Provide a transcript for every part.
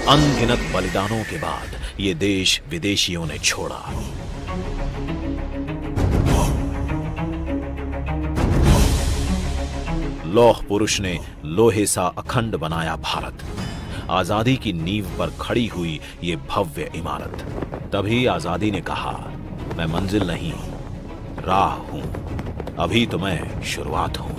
अनगिनत बलिदानों के बाद ये देश विदेशियों ने छोड़ा। लौह पुरुष ने लोहे सा अखंड बनाया भारत। आजादी की नींव पर खड़ी हुई ये भव्य इमारत। तभी आजादी ने कहा, मैं मंजिल नहीं, राह हूं, अभी तो मैं शुरुआत हूं।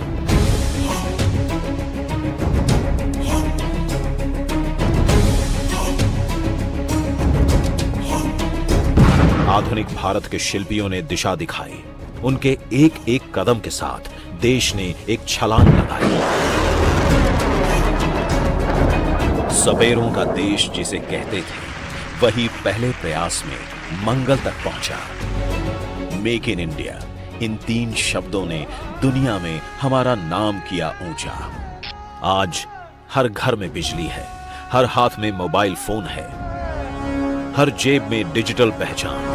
आधुनिक भारत के शिल्पियों ने दिशा दिखाई। उनके एक एक कदम के साथ देश ने एक छलांग लगाई। सबेरों का देश जिसे कहते थे, वही पहले प्रयास में मंगल तक पहुंचा। मेक इन इंडिया, इन 3 शब्दों ने दुनिया में हमारा नाम किया ऊंचा। आज हर घर में बिजली है, हर हाथ में मोबाइल फोन है, हर जेब में डिजिटल पहचान,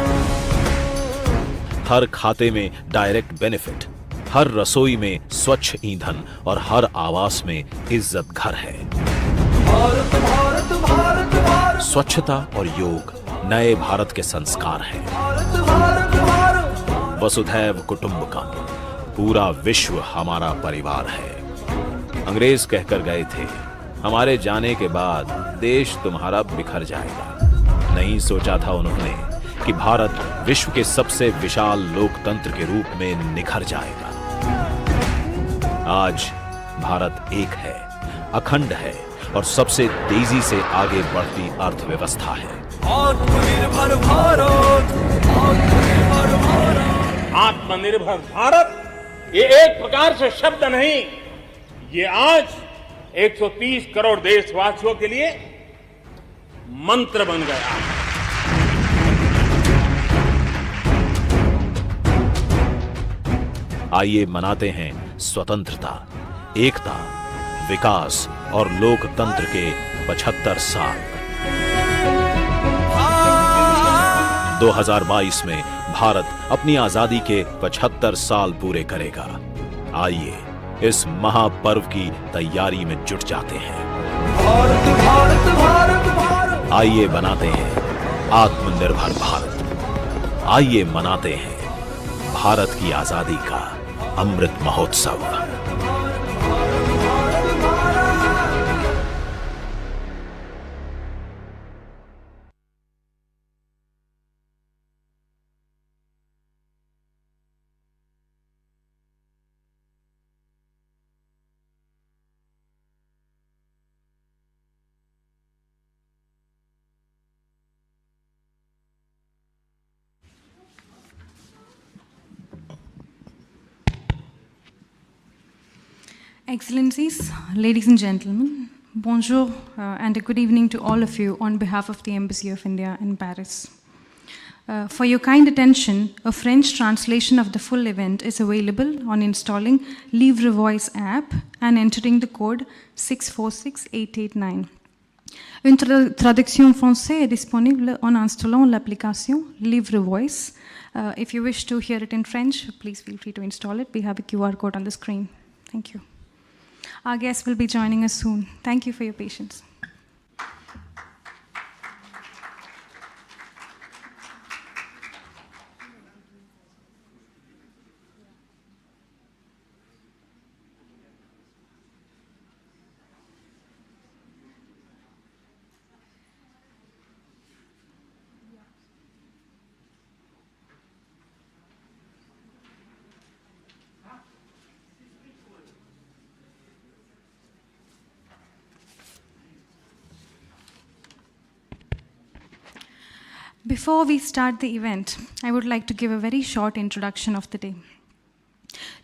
हर खाते में डायरेक्ट बेनिफिट, हर रसोई में स्वच्छ ईंधन और हर आवास में इज्जत घर है। भारत, भारत, भारत, भारत। स्वच्छता और योग नए भारत के संस्कार हैं। भारत, भारत, भारत। वसुधैव कुटुंबकम, पूरा विश्व हमारा परिवार है। अंग्रेज कहकर गए थे, हमारे जाने के बाद देश तुम्हारा बिखर जाएगा। नहीं सोचा था उन्होंने कि भारत विश्व के सबसे विशाल लोकतंत्र के रूप में निखर जाएगा। आज भारत एक है, अखंड है और सबसे तेजी से आगे बढ़ती अर्थव्यवस्था है। आत्मनिर्भर भारत, आत्मनिर्भर भारत। आत्मनिर्भर भारत ये एक प्रकार से शब्द नहीं, ये आज 130 करोड़ देशवासियों के लिए मंत्र बन गया है। आइए मनाते हैं स्वतंत्रता, एकता, विकास और लोकतंत्र के 75 साल। 2022 में भारत अपनी आजादी के 75 साल पूरे करेगा। आइए इस महापर्व की तैयारी में जुट जाते हैं। भारत, भारत, भारत, भारत। आइए बनाते हैं आत्मनिर्भर भारत। आइए मनाते हैं भारत की आजादी का Amrit Mahotsav. Excellencies, ladies and gentlemen, bonjour and a good evening to all of you on behalf of the Embassy of India in Paris. For your kind attention, a French translation of the full event is available on installing Livre Voice app and entering the code 646889. Une traduction française est disponible en installant l'application Livre Voice. If you wish to hear it in French, please feel free to install it. We have a QR code on the screen. Thank you. Our guests will be joining us soon. Thank you for your patience. Before we start the event, I would like to give a very short introduction of the day.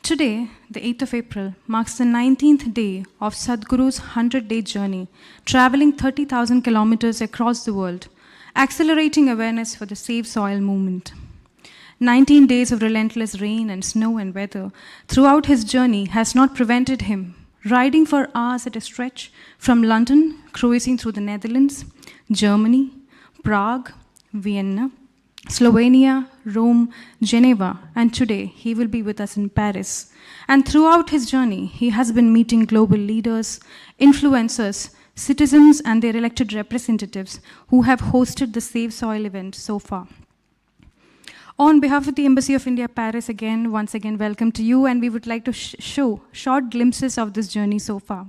Today, the 8th of April, marks the 19th day of Sadhguru's 100-day journey, traveling 30,000 kilometers across the world, accelerating awareness for the Save Soil movement. 19 days of relentless rain and snow and weather throughout his journey has not prevented him riding for hours at a stretch from London, cruising through the Netherlands, Germany, Prague, Vienna, Slovenia, Rome, Geneva, and today he will be with us in Paris. And throughout his journey, he has been meeting global leaders, influencers, citizens and their elected representatives who have hosted the Save Soil event so far. On behalf of the Embassy of India, Paris, once again, welcome to you, and we would like to show short glimpses of this journey so far.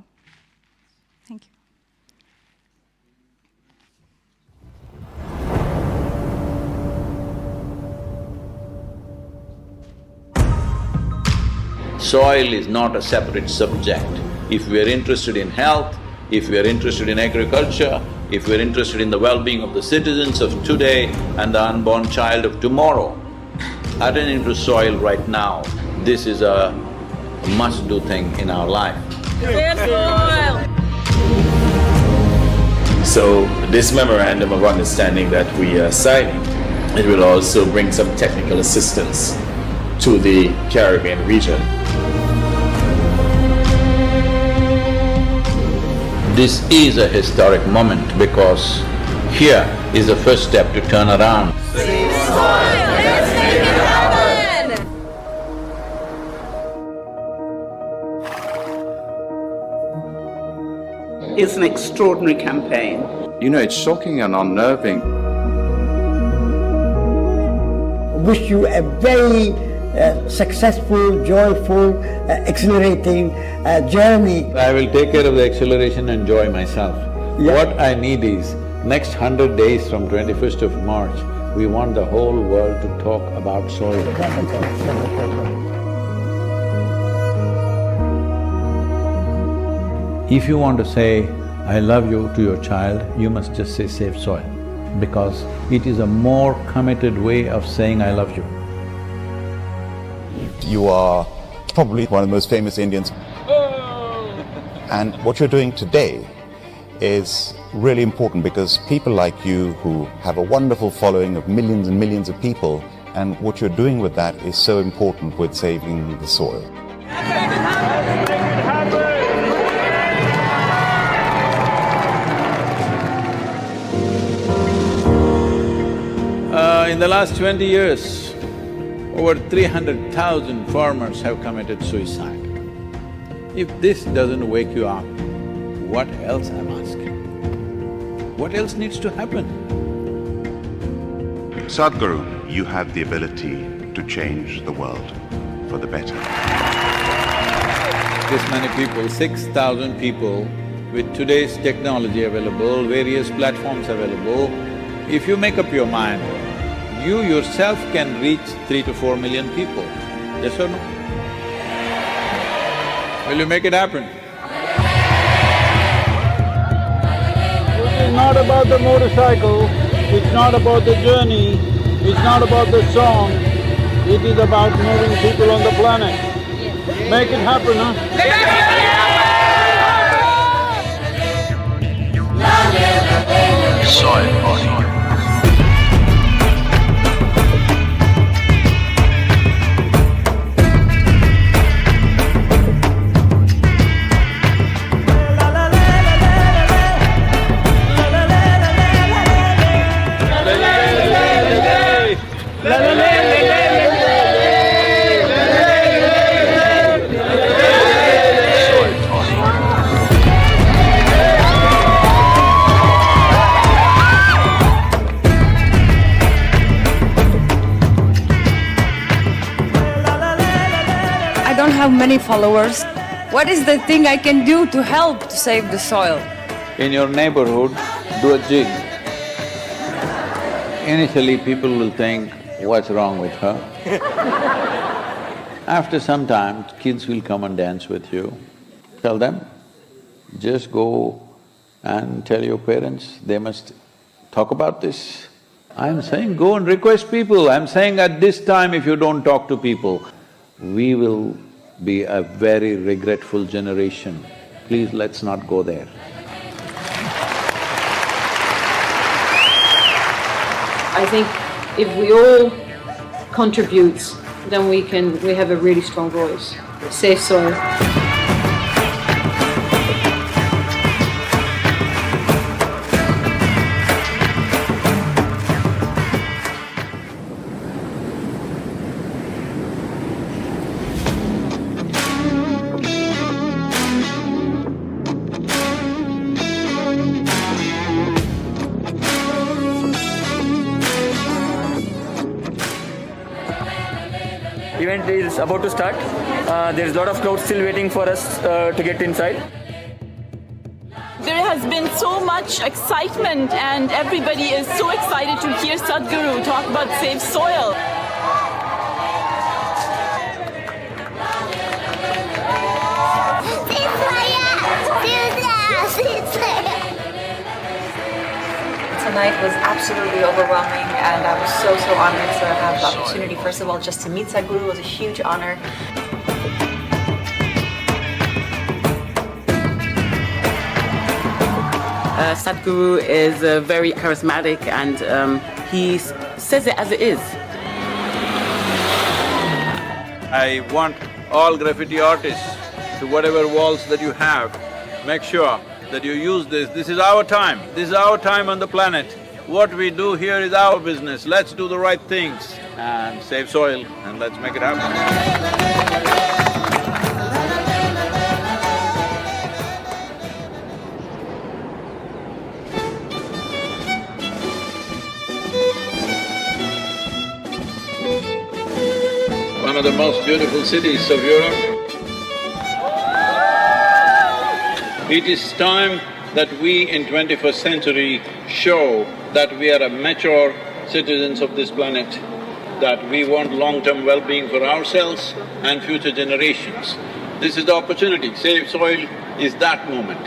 Thank you. Soil is not a separate subject. If we are interested in health, if we are interested in agriculture, if we are interested in the well-being of the citizens of today and the unborn child of tomorrow, attending to soil right now, this is a must-do thing in our life. So this memorandum of understanding that we are signing, it will also bring some technical assistance to the Caribbean region. This is a historic moment because here is the first step to turn around. Save soil, let's make it happen! It's an extraordinary campaign. You know, it's shocking and unnerving. Wish you a very successful, joyful, exhilarating journey. I will take care of the acceleration and joy myself. Yeah. What I need is, next 100 days from 21st of March, we want the whole world to talk about soil. If you want to say, I love you to your child, you must just say save soil, because it is a more committed way of saying I love you. You are probably one of the most famous Indians. And what you're doing today is really important because people like you who have a wonderful following of millions and millions of people, and what you're doing with that is so important with saving the soil. In the last 20 years, over 300,000 farmers have committed suicide. If this doesn't wake you up, what else I'm asking? What else needs to happen? Sadhguru, you have the ability to change the world for the better. This many people, 6,000 people, with today's technology available, various platforms available, if you make up your mind, you yourself can reach 3 to 4 million people, yes or no? Will you make it happen? It's not about the motorcycle, it's not about the journey, it's not about the song, it is about moving people on the planet. Make it happen, huh? Soil body. Have many followers. What is the thing I can do to help to save the soil? In your neighborhood, do a jig. Initially, people will think, what's wrong with her? After some time, kids will come and dance with you. Tell them, just go and tell your parents, they must talk about this. I'm saying go and request people. I'm saying at this time, if you don't talk to people, we will be a very regretful generation. Please, let's not go there. I think if we all contribute, then we have a really strong voice. Save soil. event is about to start. There's a lot of crowds still waiting for us to get inside. There has been so much excitement and everybody is so excited to hear Sadhguru talk about safe soil. Tonight was absolutely overwhelming and I was so honored to have the opportunity. First of all, just to meet Sadhguru was a huge honor. Sadhguru is very charismatic and he says it as it is. I want all graffiti artists, to whatever walls that you have, make sure that you use this. This is our time. This is our time on the planet. What we do here is our business. Let's do the right things and save soil and let's make it happen. One of the most beautiful cities of Europe. It is time that we in 21st century show that we are a mature citizens of this planet, that we want long-term well-being for ourselves and future generations. This is the opportunity. Save Soil is that moment.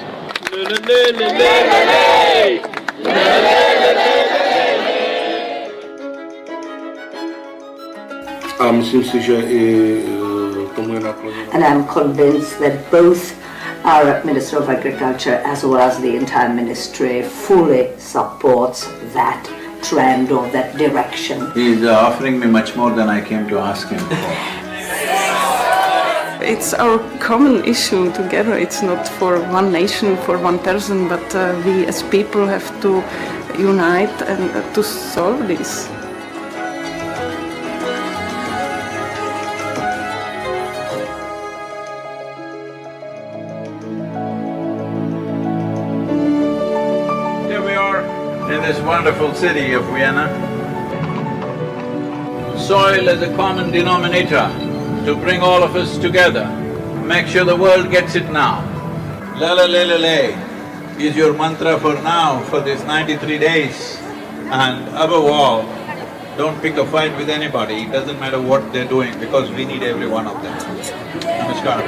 And I'm convinced that both our Minister of Agriculture as well as the entire ministry fully supports that trend or that direction. He is offering me much more than I came to ask him for. It's our common issue together. It's not for one nation, for one person, but we as people have to unite and to solve this. In this wonderful city of Vienna, soil is a common denominator to bring all of us together. Make sure the world gets it now. La la la la la is your mantra for now, for these 93 days. And above all, don't pick a fight with anybody, it doesn't matter what they're doing, because we need every one of them. Namaskar.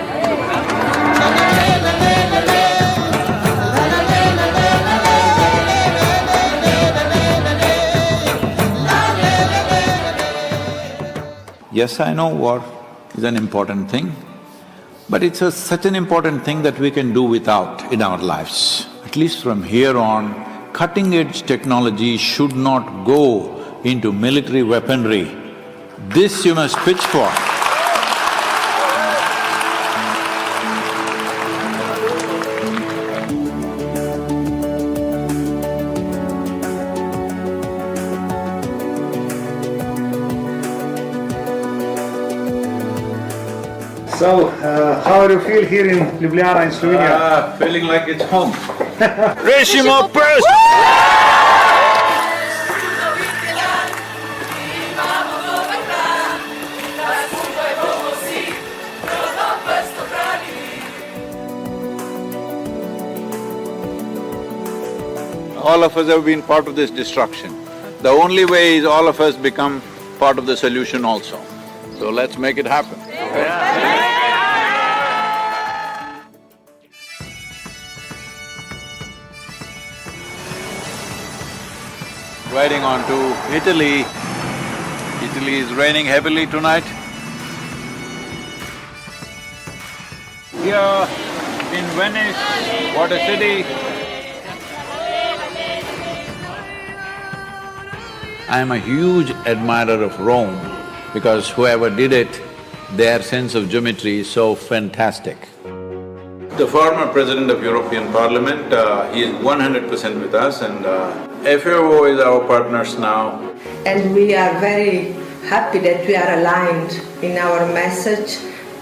Yes, I know war is an important thing, but it's such an important thing that we can do without in our lives. At least from here on, cutting-edge technology should not go into military weaponry. This you must pitch for. So, how do you feel here in Ljubljana in Slovenia? Feeling like it's home. Rešimo prst! All of us have been part of this destruction. The only way is all of us become part of the solution also. So let's make it happen. Riding on to Italy. Italy is raining heavily tonight. Here in Venice, what a city. I am a huge admirer of Rome because whoever did it, their sense of geometry is so fantastic. The former president of European Parliament, he is 100% with us, and FAO is our partners now. And we are very happy that we are aligned in our message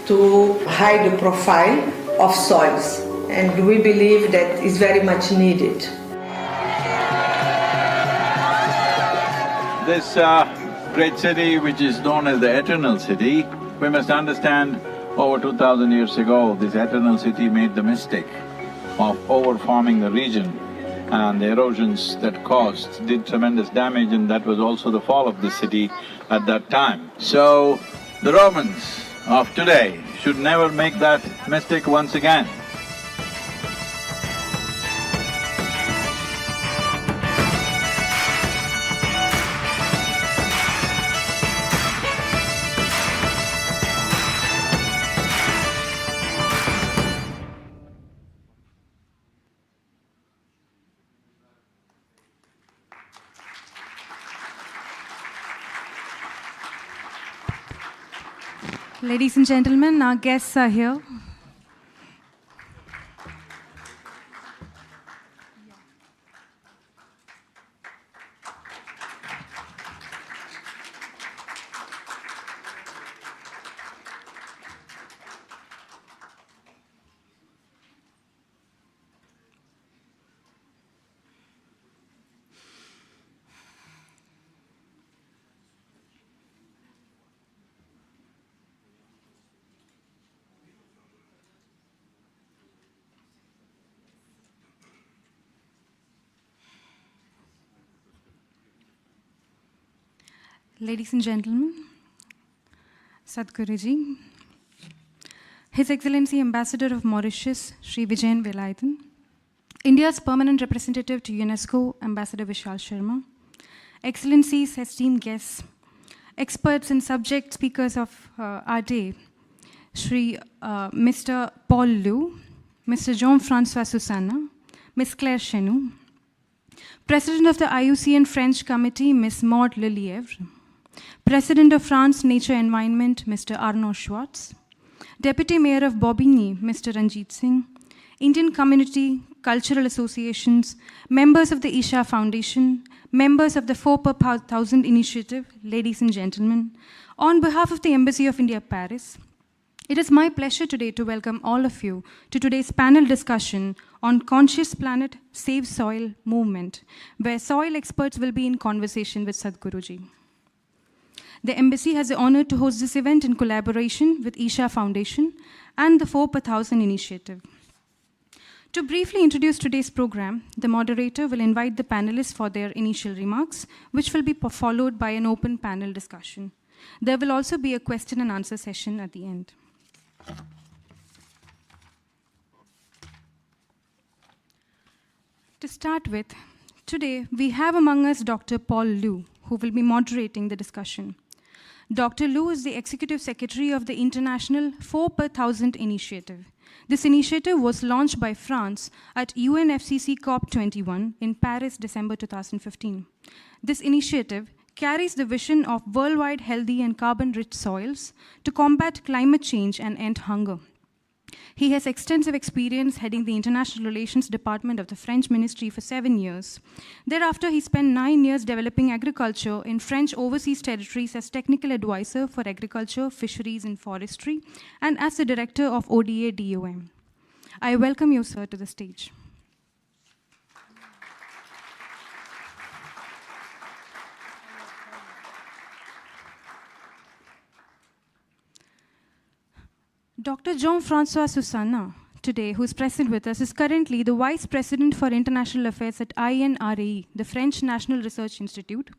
to high the profile of soils, and we believe that is very much needed. This great city, which is known as the Eternal City, We must understand, over 2000 years ago, this eternal city made the mistake of overfarming the region, and the erosions that caused did tremendous damage, and that was also the fall of the city at that time. So, the Romans of today should never make that mistake once again. Ladies and gentlemen, our guests are here. Ladies and gentlemen, Sadhguruji, His Excellency Ambassador of Mauritius, Sri Vijayan Velayathan, India's permanent representative to UNESCO, Ambassador Vishal Sharma, Excellencies, esteemed guests, experts and subject speakers of our day, Mr. Paul Liu, Mr. Jean-François Susanna, Ms. Claire Chenou, President of the IUCN French Committee, Ms. Maud Lelièvre, President of France Nature Environment, Mr. Arnaud Schwartz, Deputy Mayor of Bobigny, Mr. Ranjit Singh, Indian Community, Cultural Associations, members of the Isha Foundation, members of the 4 per 1000 initiative, ladies and gentlemen, on behalf of the Embassy of India, Paris, it is my pleasure today to welcome all of you to today's panel discussion on Conscious Planet, Save Soil movement, where soil experts will be in conversation with Sadhguruji. The Embassy has the honor to host this event in collaboration with Isha Foundation and the 4 per 1000 initiative. To briefly introduce today's program, the moderator will invite the panelists for their initial remarks, which will be followed by an open panel discussion. There will also be a question and answer session at the end. To start with, today we have among us Dr. Paul Liu, who will be moderating the discussion. Dr. Liu is the Executive Secretary of the International 4 per 1000 initiative. This initiative was launched by France at UNFCCC COP21 in Paris, December 2015. This initiative carries the vision of worldwide healthy and carbon-rich soils to combat climate change and end hunger. He has extensive experience heading the International Relations Department of the French Ministry for 7 years. Thereafter, he spent 9 years developing agriculture in French overseas territories as technical advisor for agriculture, fisheries, and forestry, and as the director of ODA DOM. I welcome you, sir, to the stage. Dr. Jean-François Susanna, today, who is present with us, is currently the Vice President for International Affairs at INRAE, the French National Research Institute,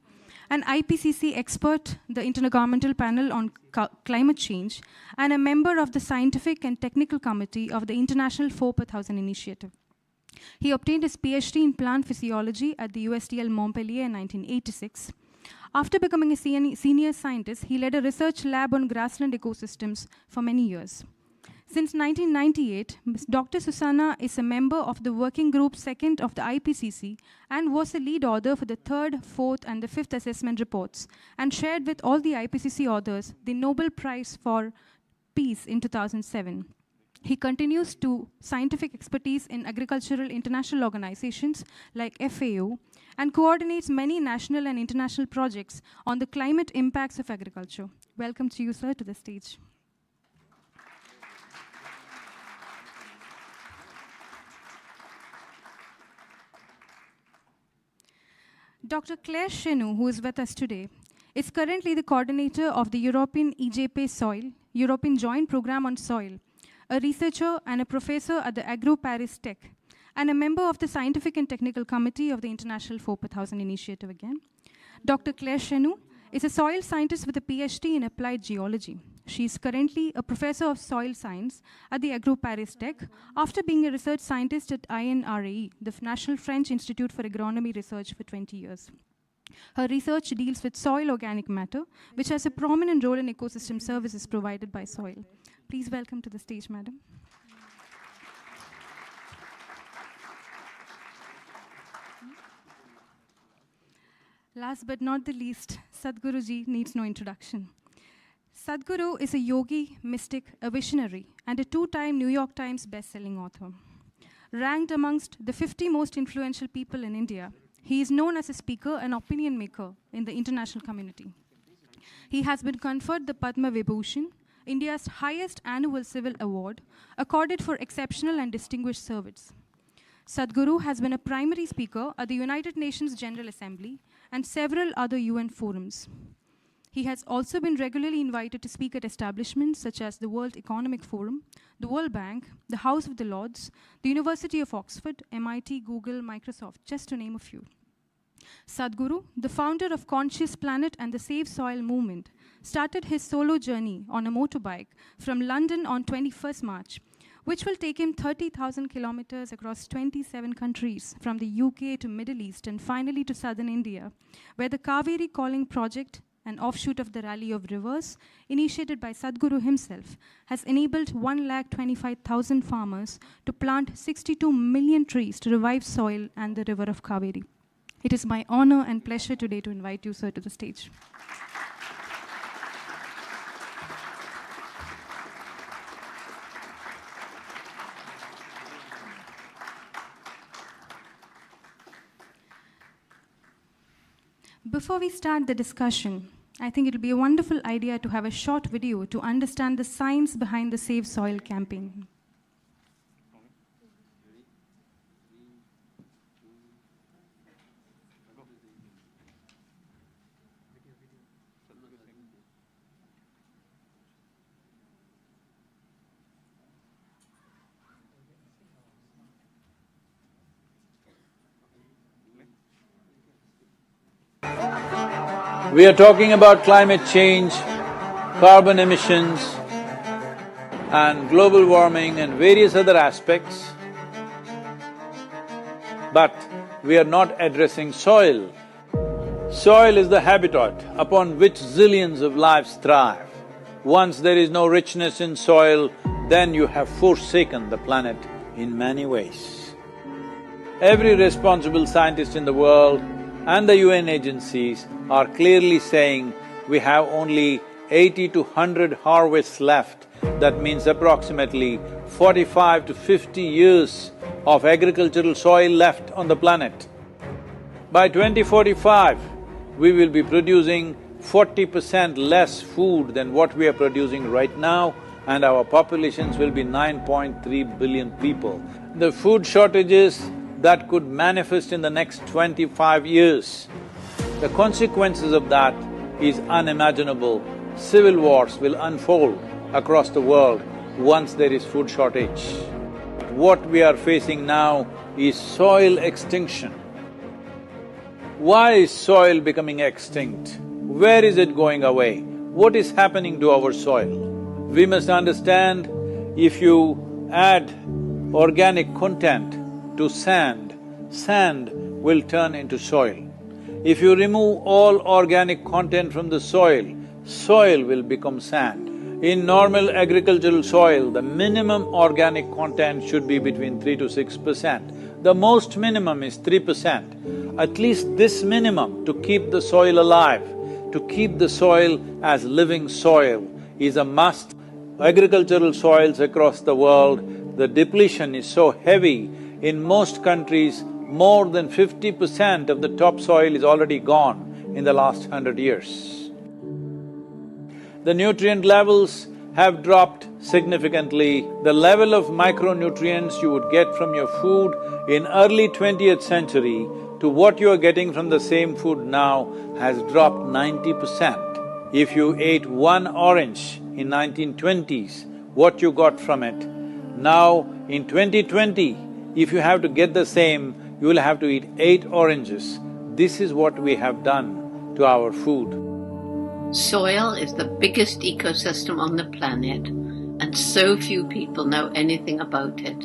an IPCC expert, the Intergovernmental Panel on Climate Change, and a member of the Scientific and Technical Committee of the International 4 per 1000 Initiative. He obtained his PhD in plant physiology at the USTL Montpellier in 1986. After becoming a senior scientist, he led a research lab on grassland ecosystems for many years. Since 1998, Dr. Susanna is a member of the Working Group 2nd of the IPCC and was the lead author for the 3rd, 4th, and the 5th assessment reports, and shared with all the IPCC authors the Nobel Prize for Peace in 2007. He continues to scientific expertise in agricultural international organizations like FAO and coordinates many national and international projects on the climate impacts of agriculture. Welcome to you, sir, to the stage. Dr. Claire Chenou, who is with us today, is currently the coordinator of the European EJP Soil, European Joint Program on Soil, a researcher and a professor at the Agro-Paris Tech, and a member of the Scientific and Technical Committee of the International 4,000 Initiative again. Dr. Claire Chenou is a soil scientist with a PhD in applied geology. She is currently a professor of soil science at the Agro-Paris Tech after being a research scientist at INRAE, the National French Institute for Agronomy Research, for 20 years. Her research deals with soil organic matter, which has a prominent role in ecosystem services provided by soil. Please welcome to the stage, madam. Last but not the least, Sadhguru ji needs no introduction. Sadhguru is a yogi, mystic, a visionary, and a 2-time New York Times best-selling author. Ranked amongst the 50 most influential people in India, he is known as a speaker and opinion maker in the international community. He has been conferred the Padma Vibhushan, India's highest annual civil award, accorded for exceptional and distinguished service. Sadhguru has been a primary speaker at the United Nations General Assembly and several other UN forums. He has also been regularly invited to speak at establishments such as the World Economic Forum, the World Bank, the House of the Lords, the University of Oxford, MIT, Google, Microsoft, just to name a few. Sadhguru, the founder of Conscious Planet and the Save Soil movement, started his solo journey on a motorbike from London on 21st March, which will take him 30,000 kilometers across 27 countries, from the UK to Middle East and finally to southern India, where the Kaveri Calling Project, an offshoot of the Rally of Rivers, initiated by Sadhguru himself, has enabled 125,000 farmers to plant 62 million trees to revive soil and the river of Kaveri. It is my honor and pleasure today to invite you, sir, to the stage. Before we start the discussion, I think it will be a wonderful idea to have a short video to understand the science behind the Save Soil campaign. We are talking about climate change, carbon emissions, and global warming and various other aspects, but we are not addressing soil. Soil is the habitat upon which zillions of lives thrive. Once there is no richness in soil, then you have forsaken the planet in many ways. Every responsible scientist in the world and the UN agencies are clearly saying we have only 80 to 100 harvests left. That means approximately 45 to 50 years of agricultural soil left on the planet. By 2045, we will be producing 40% less food than what we are producing right now, and our populations will be 9.3 billion people. The food shortages that could manifest in the next 25 years, the consequences of that is unimaginable. Civil wars will unfold across the world once there is food shortage. What we are facing now is soil extinction. Why is soil becoming extinct? Where is it going away? What is happening to our soil? We must understand, if you add organic content to sand, sand will turn into soil. If you remove all organic content from the soil, soil will become sand. In normal agricultural soil, the minimum organic content should be between 3 to 6%. The most minimum is 3%. At least this minimum to keep the soil alive, to keep the soil as living soil is a must. Agricultural soils across the world, the depletion is so heavy. In most countries, more than 50% of the topsoil is already gone in the last 100 years. The nutrient levels have dropped significantly. The level of micronutrients you would get from your food in early 20th century to what you are getting from the same food now has dropped 90%. If you ate one orange in 1920s, what you got from it. Now, in 2020, if you have to get the same, you will have to eat 8 oranges. This is what we have done to our food. Soil is the biggest ecosystem on the planet, and so few people know anything about it.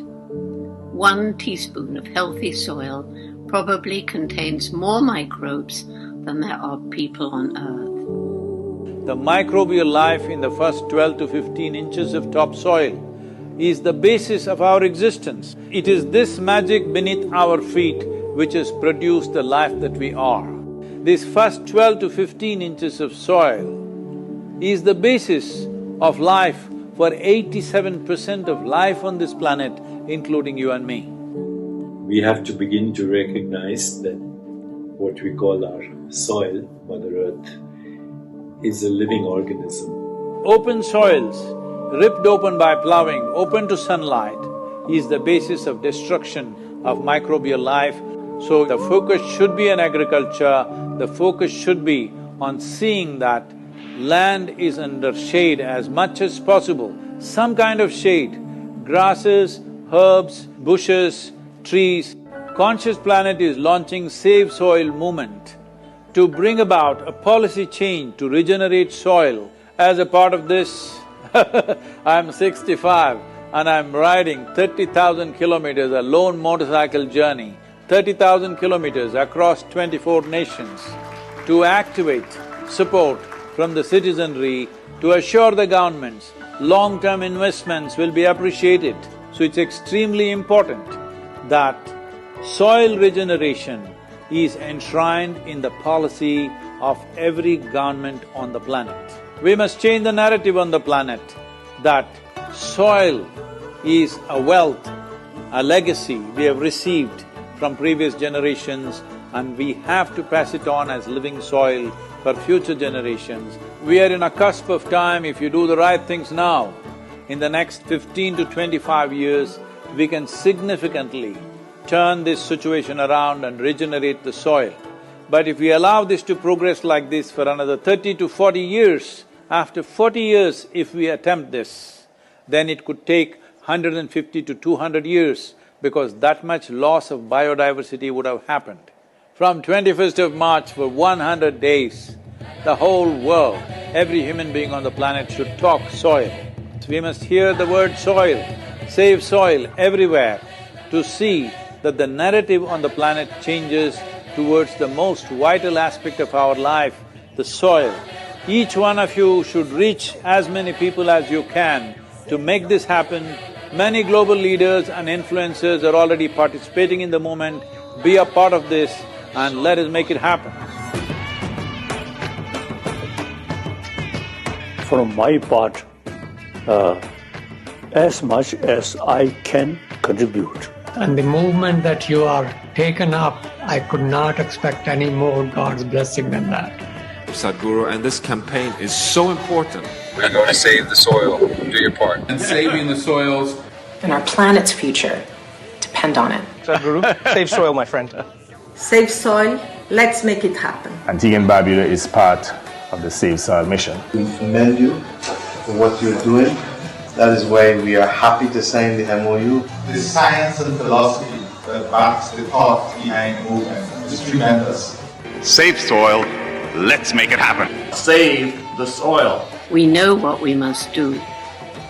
1 teaspoon of healthy soil probably contains more microbes than there are people on Earth. The microbial life in the first 12 to 15 inches of topsoil is the basis of our existence. It is this magic beneath our feet which has produced the life that we are. This first 12 to 15 inches of soil is the basis of life for 87% of life on this planet, including you and me. We have to begin to recognize that what we call our soil, Mother Earth, is a living organism. Open soils, ripped open by ploughing, open to sunlight, is the basis of destruction of microbial life. So the focus should be on agriculture, the focus should be on seeing that land is under shade as much as possible, some kind of shade, grasses, herbs, bushes, trees. Conscious Planet is launching Save Soil movement to bring about a policy change to regenerate soil. As a part of this, I'm 65 and I'm riding 30,000 kilometers, a lone motorcycle journey, 30,000 kilometers across 24 nations to activate support from the citizenry to assure the governments long-term investments will be appreciated. So it's extremely important that soil regeneration is enshrined in the policy of every government on the planet. We must change the narrative on the planet that soil is a wealth, a legacy we have received from previous generations, and we have to pass it on as living soil for future generations. We are in a cusp of time. If you do the right things now, in the next 15 to 25 years, we can significantly turn this situation around and regenerate the soil. But if we allow this to progress like this for another 30 to 40 years, after 40 years if we attempt this, then it could take 150 to 200 years because that much loss of biodiversity would have happened. From 21st of March for 100 days, the whole world, every human being on the planet should talk soil. We must hear the word soil, save soil everywhere to see that the narrative on the planet changes towards the most vital aspect of our life, the soil. Each one of you should reach as many people as you can to make this happen. Many global leaders and influencers are already participating in the movement. Be a part of this and let us make it happen. From my part, as much as I can contribute. And the movement that you are taken up, I could not expect any more God's blessing than that. Sadhguru, and this campaign is so important. We're going to save the soil. Do your part. And saving the soils. And our planet's future depend on it. Sadhguru, save soil, my friend. Save soil, let's make it happen. Antigua and Barbuda is part of the Save Soil mission. We commend you for what you're doing. That is why we are happy to sign the MOU. The science and philosophy that backs the thought behind the movement is tremendous. Save soil, let's make it happen. Save the soil. We know what we must do,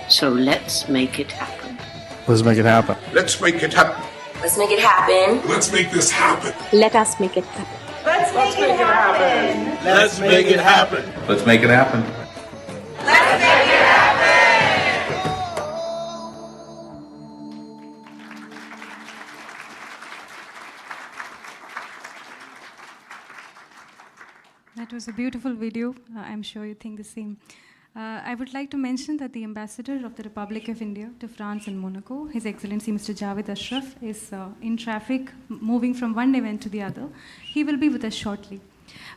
so let's make it happen. Let's make it happen. Let's make it happen. Let's make it happen. Let's make this happen. Let us make it happen. Let's make it happen. Let's make it happen. Let's make it happen. Let's make it happen. That was a beautiful video. I'm sure you think the same. I would like to mention that the Ambassador of the Republic of India to France and Monaco, His Excellency Mr. Javed Ashraf, is in traffic, moving from one event to the other. He will be with us shortly.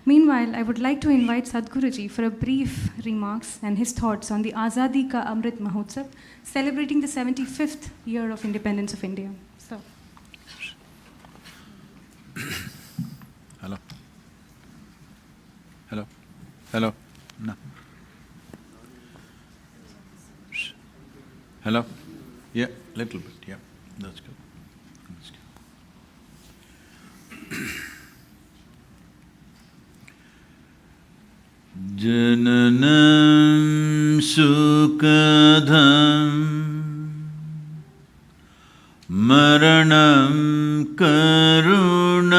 Meanwhile, I would like to invite Sadhguruji for a brief remarks and his thoughts on the Azadi Ka Amrit Mahotsav, celebrating the 75th year of independence of India. So. Hello. Hello. Hello. No. Hello? Yeah, little bit, yeah, that's good. That's good. Jananam sukadham maranam karunam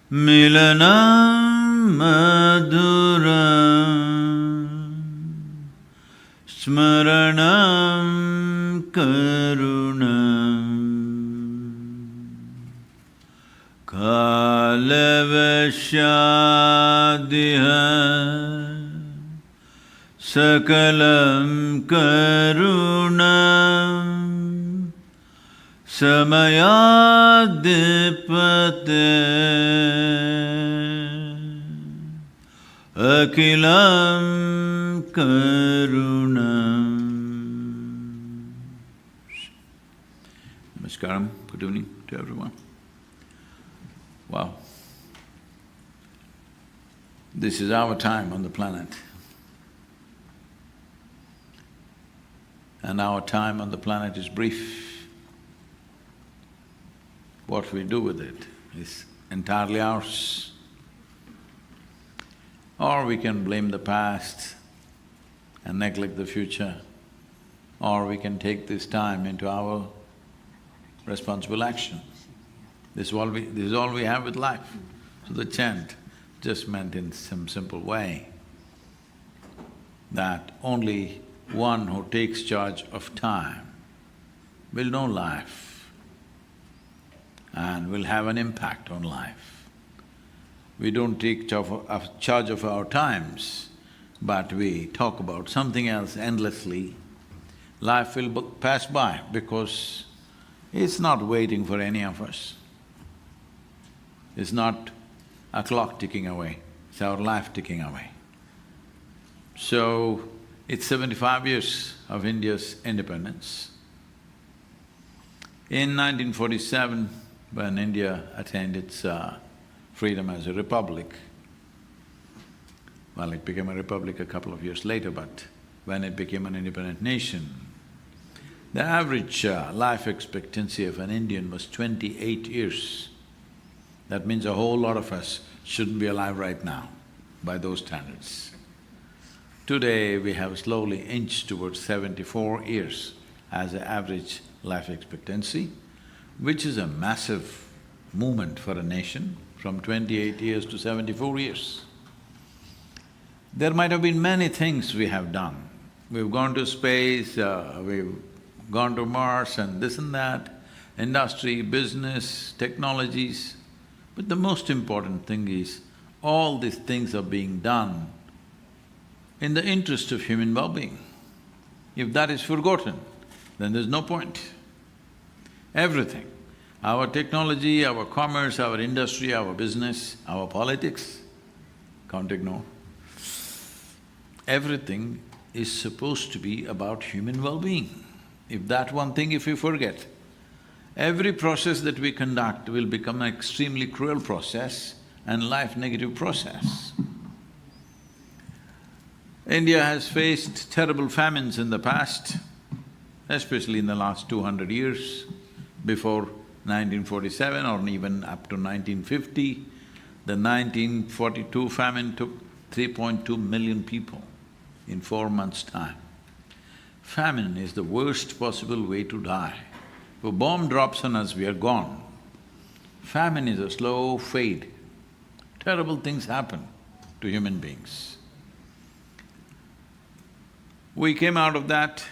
milanam madhuram smaranam karunam kalavashadiha sakalam karunam samayadipate akilam karunam. Namaskaram, good evening to everyone. Wow. This is our time on the planet. And our time on the planet is brief. What we do with it is entirely ours. Or we can blame the past and neglect the future, or we can take this time into our responsible action. This is all we have with life. So the chant just meant in some simple way that only one who takes charge of time will know life and will have an impact on life. We don't take charge of our times, but we talk about something else endlessly. Life will pass by because it's not waiting for any of us. It's not a clock ticking away, it's our life ticking away. So, it's 75 years of India's independence. In 1947, when India attained its freedom as a republic, well, it became a republic a couple of years later, but when it became an independent nation, the average life expectancy of an Indian was 28 years. That means a whole lot of us shouldn't be alive right now by those standards. Today, we have slowly inched towards 74 years as the average life expectancy, which is a massive movement for a nation, from 28 years to 74 years. There might have been many things we have done. We've gone to space, we've gone to Mars and this and that, industry, business, technologies. But the most important thing is, all these things are being done in the interest of human well-being. If that is forgotten, then there's no point. Everything, our technology, our commerce, our industry, our business, our politics, can't ignore. Everything is supposed to be about human well-being. If that one thing if we forget, every process that we conduct will become an extremely cruel process and life-negative process. India has faced terrible famines in the past, especially in the last 200 years. Before 1947 or even up to 1950, the 1942 famine took 3.2 million people in 4 months' time. Famine is the worst possible way to die. If a bomb drops on us, we are gone. Famine is a slow fade. Terrible things happen to human beings. We came out of that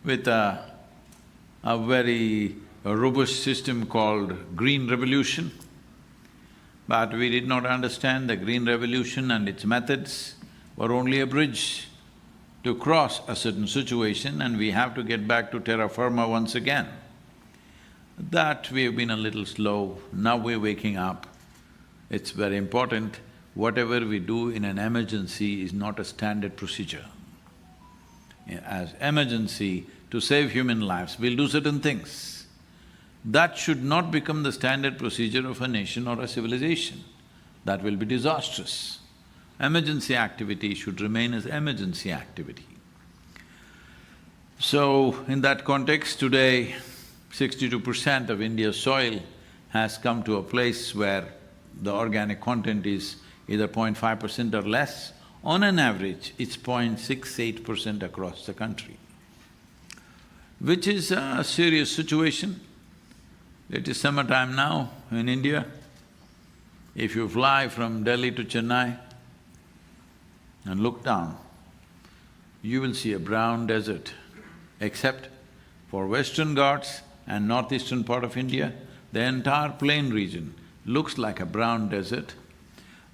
with a very robust system called Green Revolution, but we did not understand the Green Revolution and its methods were only a bridge to cross a certain situation, and we have to get back to terra firma once again. That we have been a little slow, now we're waking up. It's very important, whatever we do in an emergency is not a standard procedure. As emergency, to save human lives, we'll do certain things. That should not become the standard procedure of a nation or a civilization. That will be disastrous. Emergency activity should remain as emergency activity. So, in that context, today 62% of India's soil has come to a place where the organic content is either 0.5% or less. On an average, it's 0.68% across the country, which is a serious situation. It is summertime now in India. If you fly from Delhi to Chennai and look down, you will see a brown desert, except for Western Ghats and northeastern part of India, the entire plain region looks like a brown desert.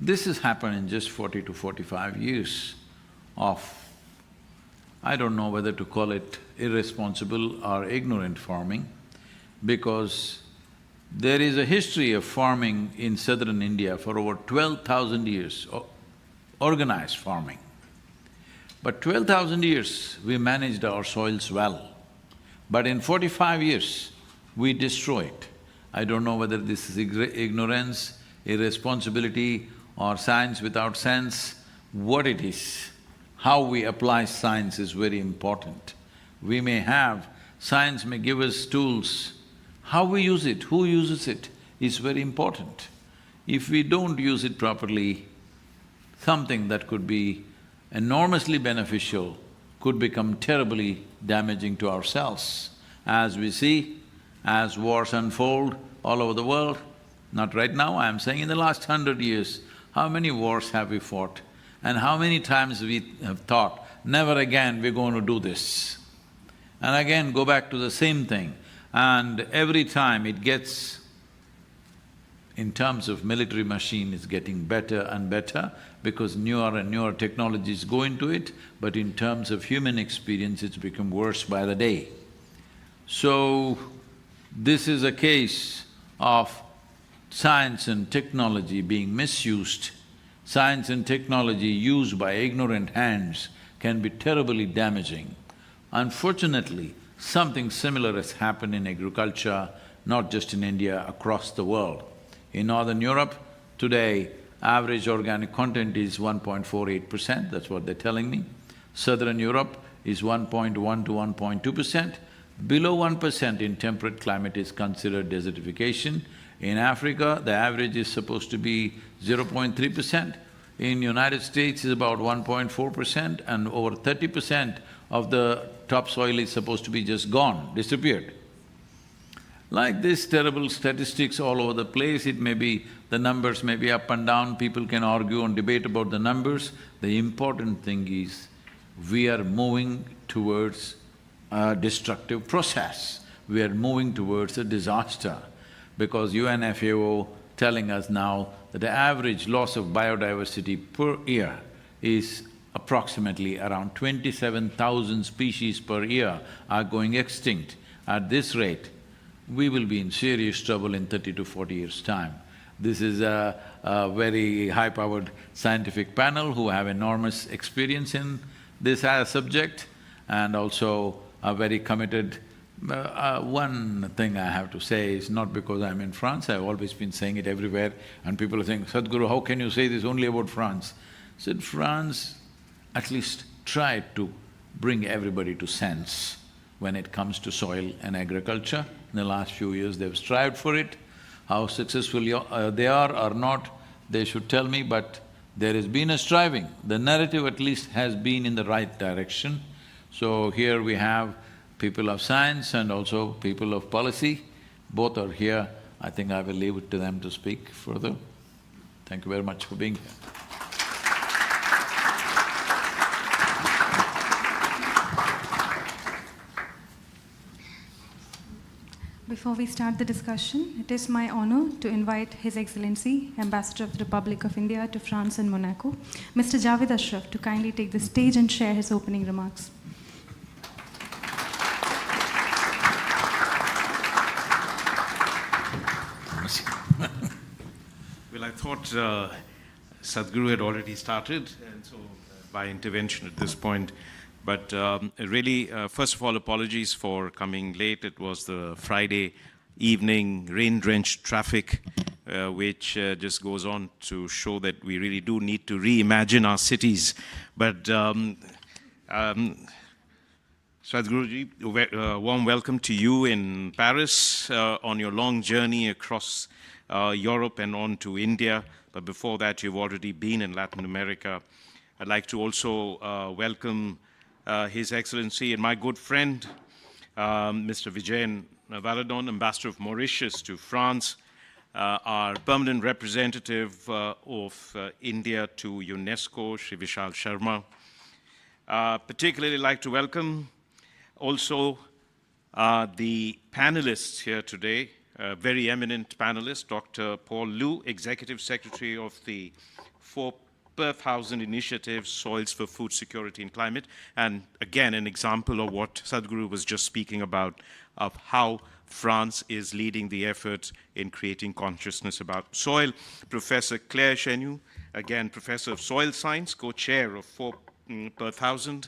This has happened in just 40 to 45 years of, I don't know whether to call it irresponsible or ignorant farming, because there is a history of farming in southern India for over 12,000 years, organized farming. But 12,000 years we managed our soils well, but in 45 years we destroy it. I don't know whether this is ignorance, irresponsibility or science without sense, what it is. How we apply science is very important. We may have… science may give us tools. How we use it, who uses it is very important. If we don't use it properly, something that could be enormously beneficial could become terribly damaging to ourselves. As we see, as wars unfold all over the world, not right now, I am saying in the last 100 years, how many wars have we fought? And how many times we have thought, never again we're going to do this. And again go back to the same thing. And every time it gets, in terms of military machine, it's getting better and better because newer and newer technologies go into it, but in terms of human experience, it's become worse by the day. So, this is a case of science and technology being misused. Science and technology used by ignorant hands can be terribly damaging. Unfortunately, something similar has happened in agriculture, not just in India, across the world. In Northern Europe, today, average organic content is 1.48%, that's what they're telling me. Southern Europe is 1.1 to 1.2%. Below 1% in temperate climate is considered desertification. In Africa, the average is supposed to be 0.3%. In United States is about 1.4% and over 30% of the topsoil is supposed to be just gone, disappeared. Like this terrible statistics all over the place, it may be… the numbers may be up and down, people can argue and debate about the numbers. The important thing is, we are moving towards a destructive process. We are moving towards a disaster, because UNFAO telling us now that the average loss of biodiversity per year is approximately around 27,000 species per year are going extinct. At this rate, we will be in serious trouble in 30 to 40 years' time. This is a very high-powered scientific panel who have enormous experience in this subject and also are very committed. One thing I have to say is not because I'm in France, I've always been saying it everywhere, and people are saying, Sadhguru, how can you say this only about France? I said, France at least tried to bring everybody to sense when it comes to soil and agriculture. In the last few years, they've strived for it. How successful they are or not, they should tell me, but there has been a striving. The narrative at least has been in the right direction. So here we have people of science and also people of policy, both are here. I think I will leave it to them to speak further. Thank you very much for being here. Before we start the discussion, it is my honor to invite His Excellency, Ambassador of the Republic of India to France and Monaco, Mr. Javed Ashraf, to kindly take the stage and share his opening remarks. Well, I thought Sadhguru had already started, and so by intervention at this point. But really, first of all, apologies for coming late. It was the Friday evening, rain-drenched traffic, which just goes on to show that we really do need to reimagine our cities. But Sadhguruji, warm welcome to you in Paris on your long journey across Europe and on to India. But before that, you've already been in Latin America. I'd like to also welcome His Excellency and my good friend, Mr. Vijayan Valadon, Ambassador of Mauritius to France, our permanent representative of India to UNESCO, Shri Vishal Sharma. Particularly like to welcome also the panelists here today, a very eminent panelist, Dr. Paul Liu, Executive Secretary of the Perth Housing Initiative, Soils for Food Security and Climate, and again, an example of what Sadhguru was just speaking about, of how France is leading the effort in creating consciousness about soil. Professor Claire Chenu, again, Professor of Soil Science, co-chair of Perth Housing,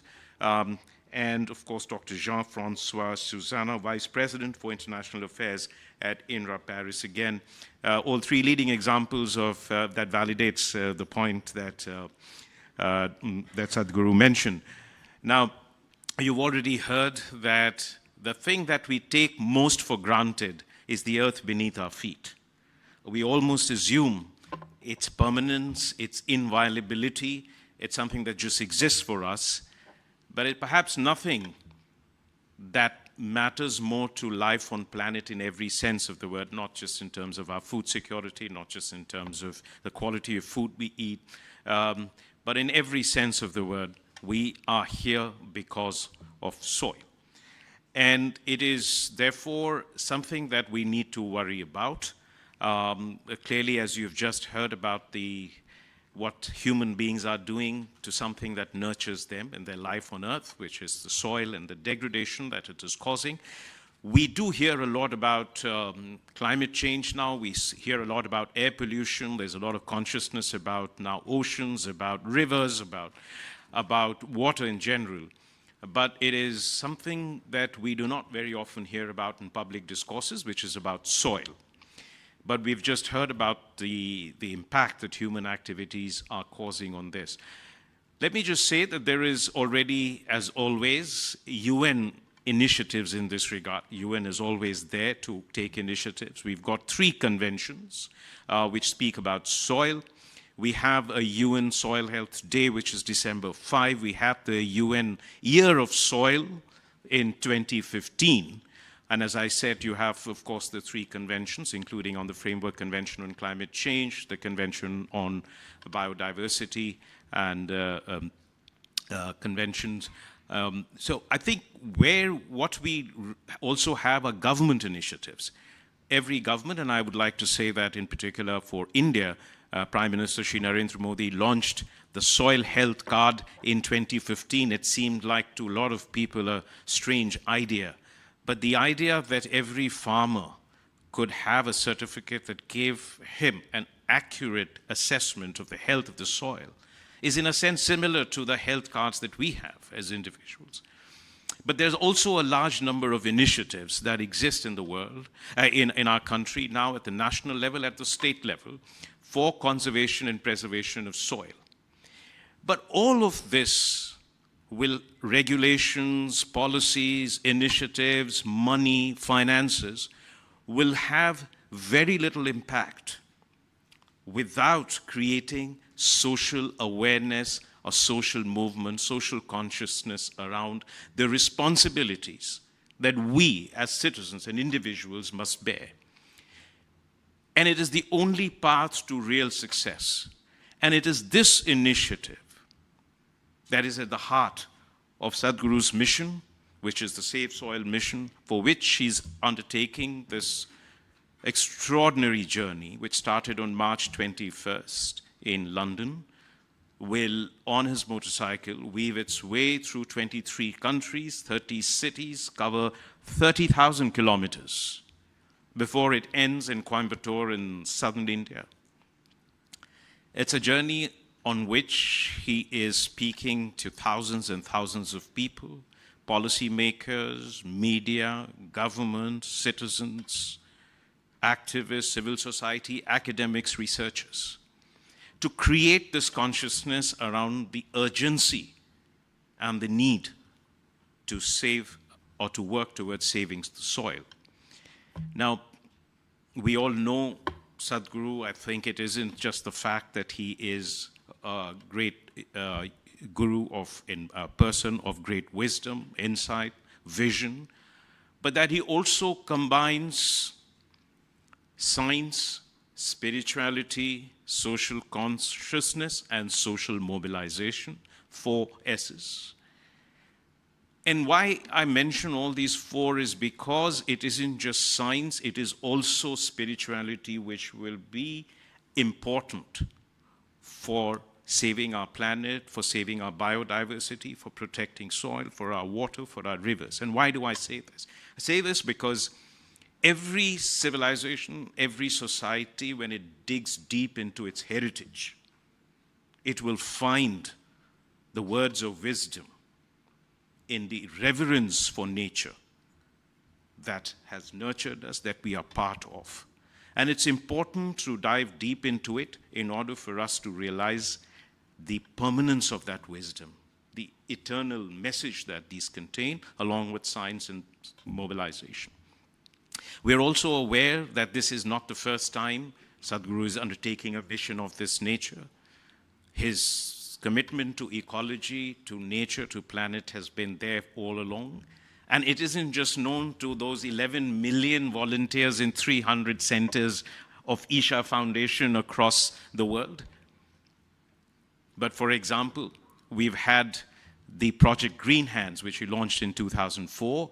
and of course, Dr. Jean-Francois Susanna, Vice President for International Affairs at INRA Paris. Again, all three leading examples of that validates the point that that Sadhguru mentioned. Now, you've already heard that the thing that we take most for granted is the earth beneath our feet. We almost assume its permanence, its inviolability, it's something that just exists for us, but it perhaps nothing that matters more to life on planet in every sense of the word, not just in terms of our food security, not just in terms of the quality of food we eat, but in every sense of the word, we are here because of soil. And it is therefore something that we need to worry about. Clearly, as you've just heard about what human beings are doing to something that nurtures them in their life on earth, which is the soil and the degradation that it is causing. We do hear a lot about climate change now. We hear a lot about air pollution. There's a lot of consciousness about now oceans, about rivers, about water in general. But it is something that we do not very often hear about in public discourses, which is about soil. But we've just heard about the impact that human activities are causing on this. Let me just say that there is already, as always, UN initiatives in this regard. UN is always there to take initiatives. We've got 3 conventions which speak about soil. We have a UN Soil Health Day, which is December 5. We have the UN Year of Soil in 2015. And as I said, you have, of course, the 3 conventions, including on the Framework Convention on Climate Change, the Convention on Biodiversity, and conventions. So I think what we also have are government initiatives. Every government, and I would like to say that in particular for India, Prime Minister Shri Narendra Modi launched the Soil Health Card in 2015. It seemed like to a lot of people a strange idea. But the idea that every farmer could have a certificate that gave him an accurate assessment of the health of the soil is in a sense similar to the health cards that we have as individuals. But there's also a large number of initiatives that exist in the world, in our country now at the national level, at the state level, for conservation and preservation of soil. But all of this regulations, policies, initiatives, money, finances, will have very little impact without creating social awareness or social movement, social consciousness around the responsibilities that we as citizens and individuals must bear. And it is the only path to real success. And it is this initiative that is at the heart of Sadhguru's mission, which is the Save Soil mission, for which he's undertaking this extraordinary journey, which started on March 21st in London, will, on his motorcycle, weave its way through 23 countries, 30 cities, cover 30,000 kilometers before it ends in Coimbatore in southern India. It's a journey on which he is speaking to thousands and thousands of people, policymakers, media, government, citizens, activists, civil society, academics, researchers, to create this consciousness around the urgency and the need to save or to work towards saving the soil. Now, we all know Sadhguru. I think it isn't just the fact that he is a great guru a person of great wisdom, insight, vision, but that he also combines science, spirituality, social consciousness, and social mobilization, 4 S's. And why I mention all these 4 is because it isn't just science, it is also spirituality, which will be important for saving our planet, for saving our biodiversity, for protecting soil, for our water, for our rivers. And why do I say this? I say this because every civilization, every society, when it digs deep into its heritage, it will find the words of wisdom in the reverence for nature that has nurtured us, that we are part of. And it's important to dive deep into it in order for us to realize the permanence of that wisdom, the eternal message that these contain, along with science and mobilization. We're also aware that this is not the first time Sadhguru is undertaking a mission of this nature. His commitment to ecology, to nature, to planet has been there all along. And it isn't just known to those 11 million volunteers in 300 centers of Isha Foundation across the world. But for example, we've had the Project Green Hands, which we launched in 2004,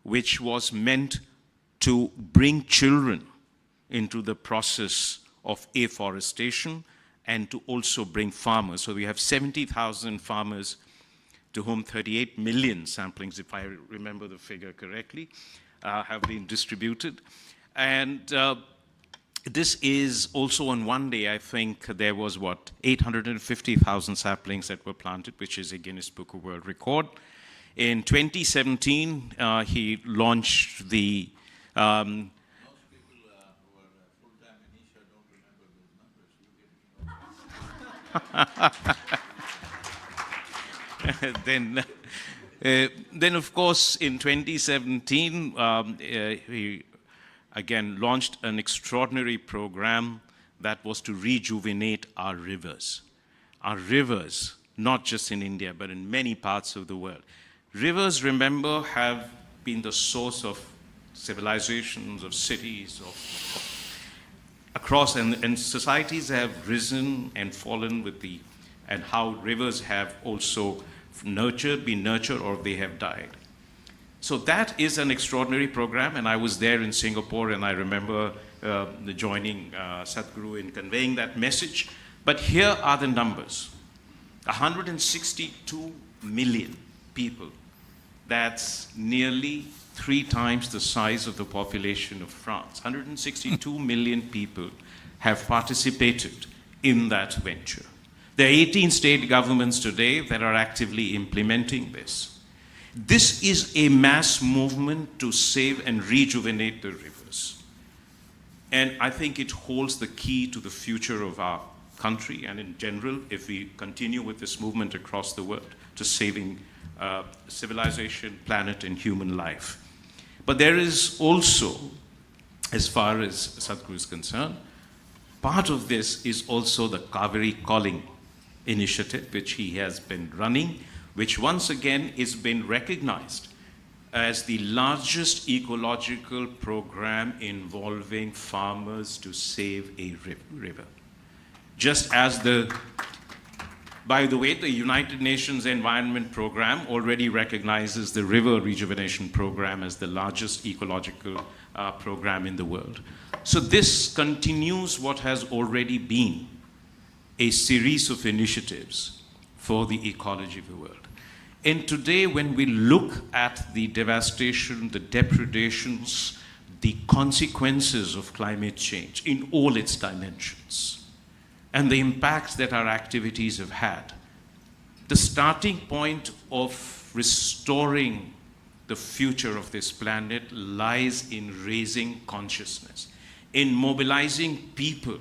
which was meant to bring children into the process of afforestation and to also bring farmers. So we have 70,000 farmers to whom 38 million samplings, if I remember the figure correctly, have been distributed. And this is also on one day, I think there was 850,000 saplings that were planted, which is a Guinness Book of World Record. In 2017, he launched the then, of course, in 2017, he again launched an extraordinary program that was to rejuvenate our rivers. Our rivers, not just in India, but in many parts of the world. Rivers, remember, have been the source of civilizations, of cities, across, and societies have risen and fallen with and how rivers have also been nurtured, or they have died. So that is an extraordinary program, and I was there in Singapore, and I remember joining Sadhguru in conveying that message. But here are the numbers. 162 million people. That's nearly 3 times the size of the population of France. 162 million people have participated in that venture. There are 18 state governments today that are actively implementing this. This is a mass movement to save and rejuvenate the rivers. And I think it holds the key to the future of our country, and in general, if we continue with this movement across the world, to saving civilization, planet, and human life. But there is also, as far as Sadhguru is concerned, part of this is also the Kaveri Calling initiative, which he has been running, which once again is been recognized as the largest ecological program involving farmers to save a river. Just as by the way, the United Nations Environment Program already recognizes the River Rejuvenation Program as the largest ecological program in the world. So this continues what has already been a series of initiatives for the ecology of the world. And today, when we look at the devastation, the depredations, the consequences of climate change in all its dimensions, and the impacts that our activities have had, the starting point of restoring the future of this planet lies in raising consciousness, in mobilizing people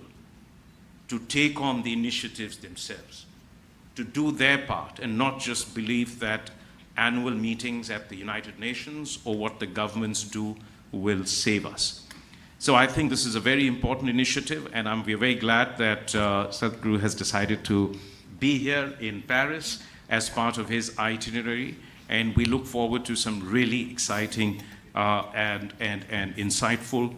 to take on the initiatives themselves, to do their part and not just believe that annual meetings at the United Nations or what the governments do will save us. So I think this is a very important initiative, and we're very glad that Sadhguru has decided to be here in Paris as part of his itinerary, and we look forward to some really exciting and insightful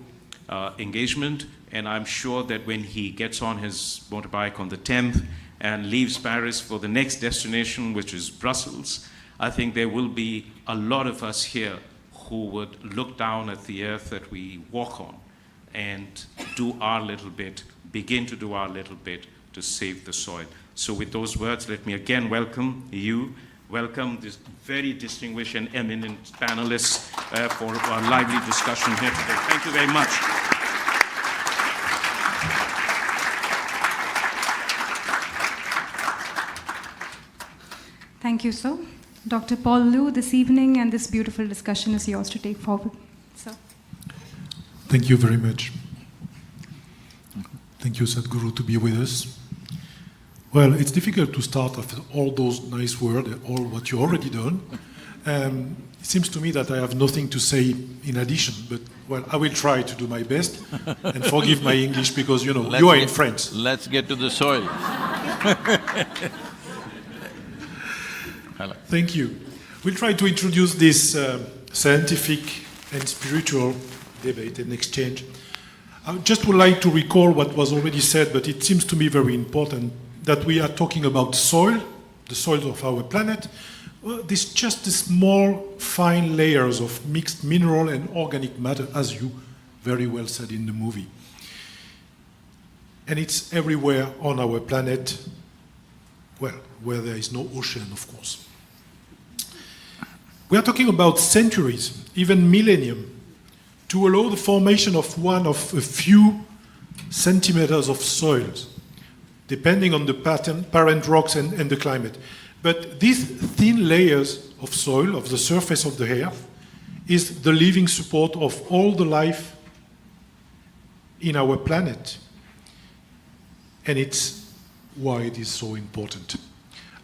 engagement. And I'm sure that when he gets on his motorbike on the 10th and leaves Paris for the next destination, which is Brussels, I think there will be a lot of us here who would look down at the earth that we walk on and do our little bit, begin to do our little bit to save the soil. So with those words, let me again welcome you, welcome this very distinguished and eminent panelists for our lively discussion here today. Thank you very much. Thank you, sir. Dr. Paul Liu, this evening and this beautiful discussion is yours to take forward. Sir. Thank you very much. Thank you, Sadhguru, to be with us. Well, it's difficult to start after all those nice words, all what you already done. It seems to me that I have nothing to say in addition, but well, I will try to do my best and forgive my English because, you know, you are in France. Let's get to the soil. Thank you. We'll try to introduce this scientific and spiritual debate and exchange. I just would like to recall what was already said, but it seems to me very important that we are talking about soil, the soil of our planet. Well, this just the small, fine layers of mixed mineral and organic matter, as you very well said in the movie. And it's everywhere on our planet, well, where there is no ocean, of course. We are talking about centuries, even millennium, to allow the formation of one of a few centimeters of soils, depending on the parent rocks and the climate. But these thin layers of soil, of the surface of the earth, is the living support of all the life in our planet. And it's why it is so important.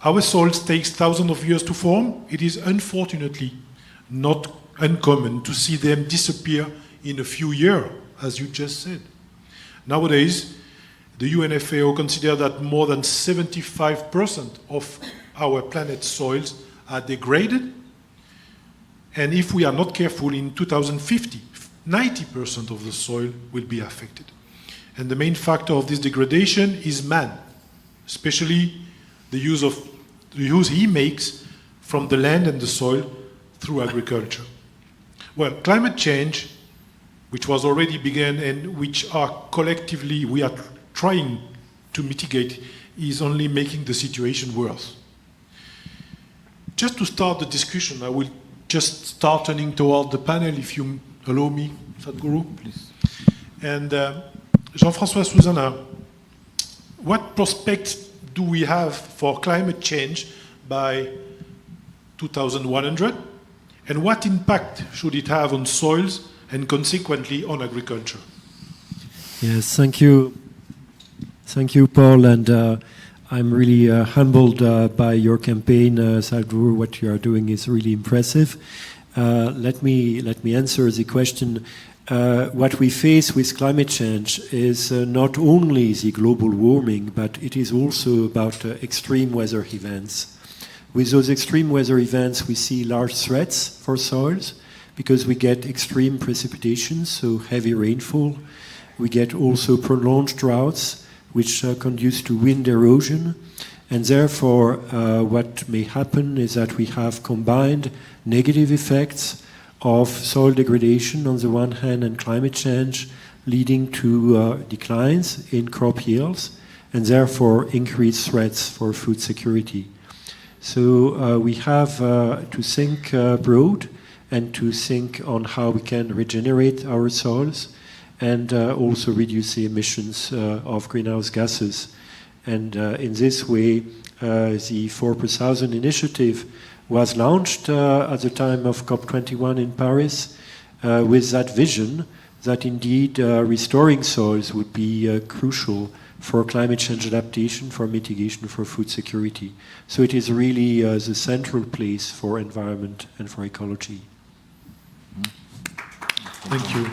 Our soils takes thousands of years to form. It is unfortunately not uncommon to see them disappear in a few years, as you just said. Nowadays, the UNFAO considers that more than 75% of our planet's soils are degraded. And if we are not careful, in 2050, 90% of the soil will be affected. And the main factor of this degradation is man, especially the use he makes from the land and the soil through agriculture. Well, climate change, which was already begun and which are collectively we are trying to mitigate, is only making the situation worse. Just to start the discussion, I will just start turning toward the panel, if you allow me, Sadhguru. Please. And Jean-François Susanna, what prospects do we have for climate change by 2100? And what impact should it have on soils and consequently on agriculture? Yes, thank you. Thank you, Paul. And I'm really humbled by your campaign, Sadhguru. What you are doing is really impressive. Let me answer the question. What we face with climate change is not only the global warming, but it is also about extreme weather events. With those extreme weather events, we see large threats for soils because we get extreme precipitation, so heavy rainfall. We get also prolonged droughts, which conduce to wind erosion. And therefore, what may happen is that we have combined negative effects of soil degradation on the one hand and climate change, leading to declines in crop yields and therefore increased threats for food security. So we have to think broad and to think on how we can regenerate our soils and also reduce the emissions of greenhouse gases. And in this way, the 4 per thousand initiative was launched at the time of COP21 in Paris with that vision that indeed restoring soils would be crucial for climate change adaptation, for mitigation, for food security. So it is really the central place for environment and for ecology. Thank you.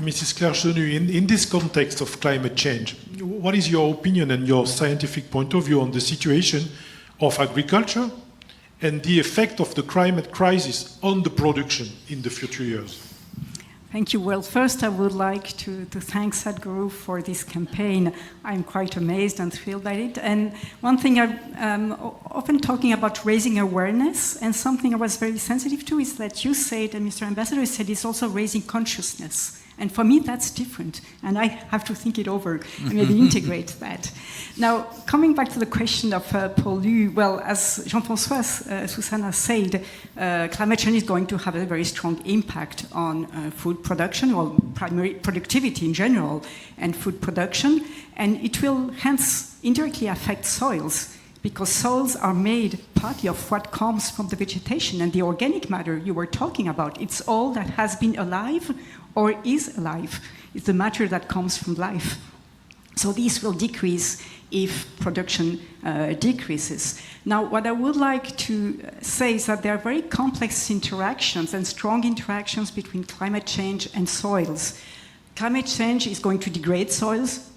Mrs. Claire Chenu, in this context of climate change, what is your opinion and your scientific point of view on the situation of agriculture and the effect of the climate crisis on the production in the future years? Thank you. Well, first I would like to thank Sadhguru for this campaign. I'm quite amazed and thrilled by it. And one thing I'm often talking about raising awareness, and something I was very sensitive to is that you said, and Mr. Ambassador said, it's also raising consciousness. And for me, that's different, and I have to think it over and maybe integrate that. Now, coming back to the question of Paul Liu, well, as Jean-François Susanna said, climate change is going to have a very strong impact on food production, or primary productivity in general, and food production, and it will hence indirectly affect soils, because soils are made partly of what comes from the vegetation and the organic matter you were talking about. It's all that has been alive or is alive. It's the matter that comes from life. So these will decrease if production decreases. Now, what I would like to say is that there are very complex interactions and strong interactions between climate change and soils. Climate change is going to degrade soils,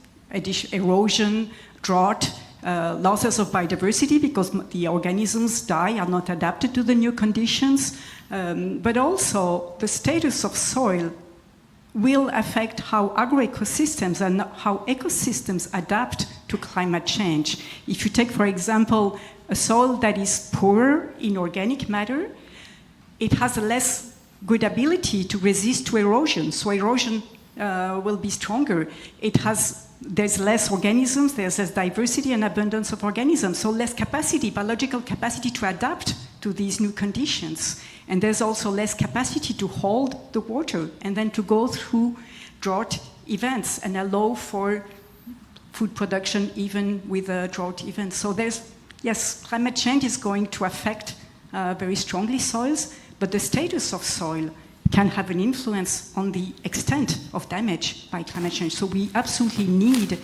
erosion, drought, losses of biodiversity because the organisms die, are not adapted to the new conditions, but also the status of soil will affect how agroecosystems and how ecosystems adapt to climate change. If you take, for example, a soil that is poorer in organic matter, it has a less good ability to resist to erosion, so erosion will be stronger. There's less organisms, there's less diversity and abundance of organisms, so less capacity, biological capacity to adapt to these new conditions. And there's also less capacity to hold the water and then to go through drought events and allow for food production even with a drought event. So yes, climate change is going to affect very strongly soils, but the status of soil can have an influence on the extent of damage by climate change. So we absolutely need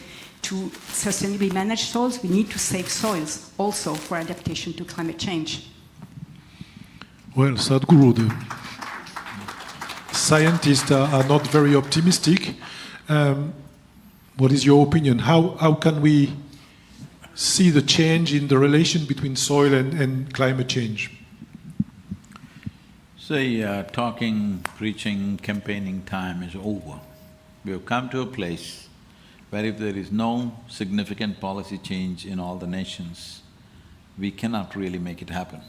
to sustainably manage soils. We need to save soils also for adaptation to climate change. Well, Sadhguru, the scientists are not very optimistic. What is your opinion? How can we see the change in the relation between soil and climate change? Say, talking, preaching, campaigning time is over. We have come to a place where if there is no significant policy change in all the nations, we cannot really make it happen.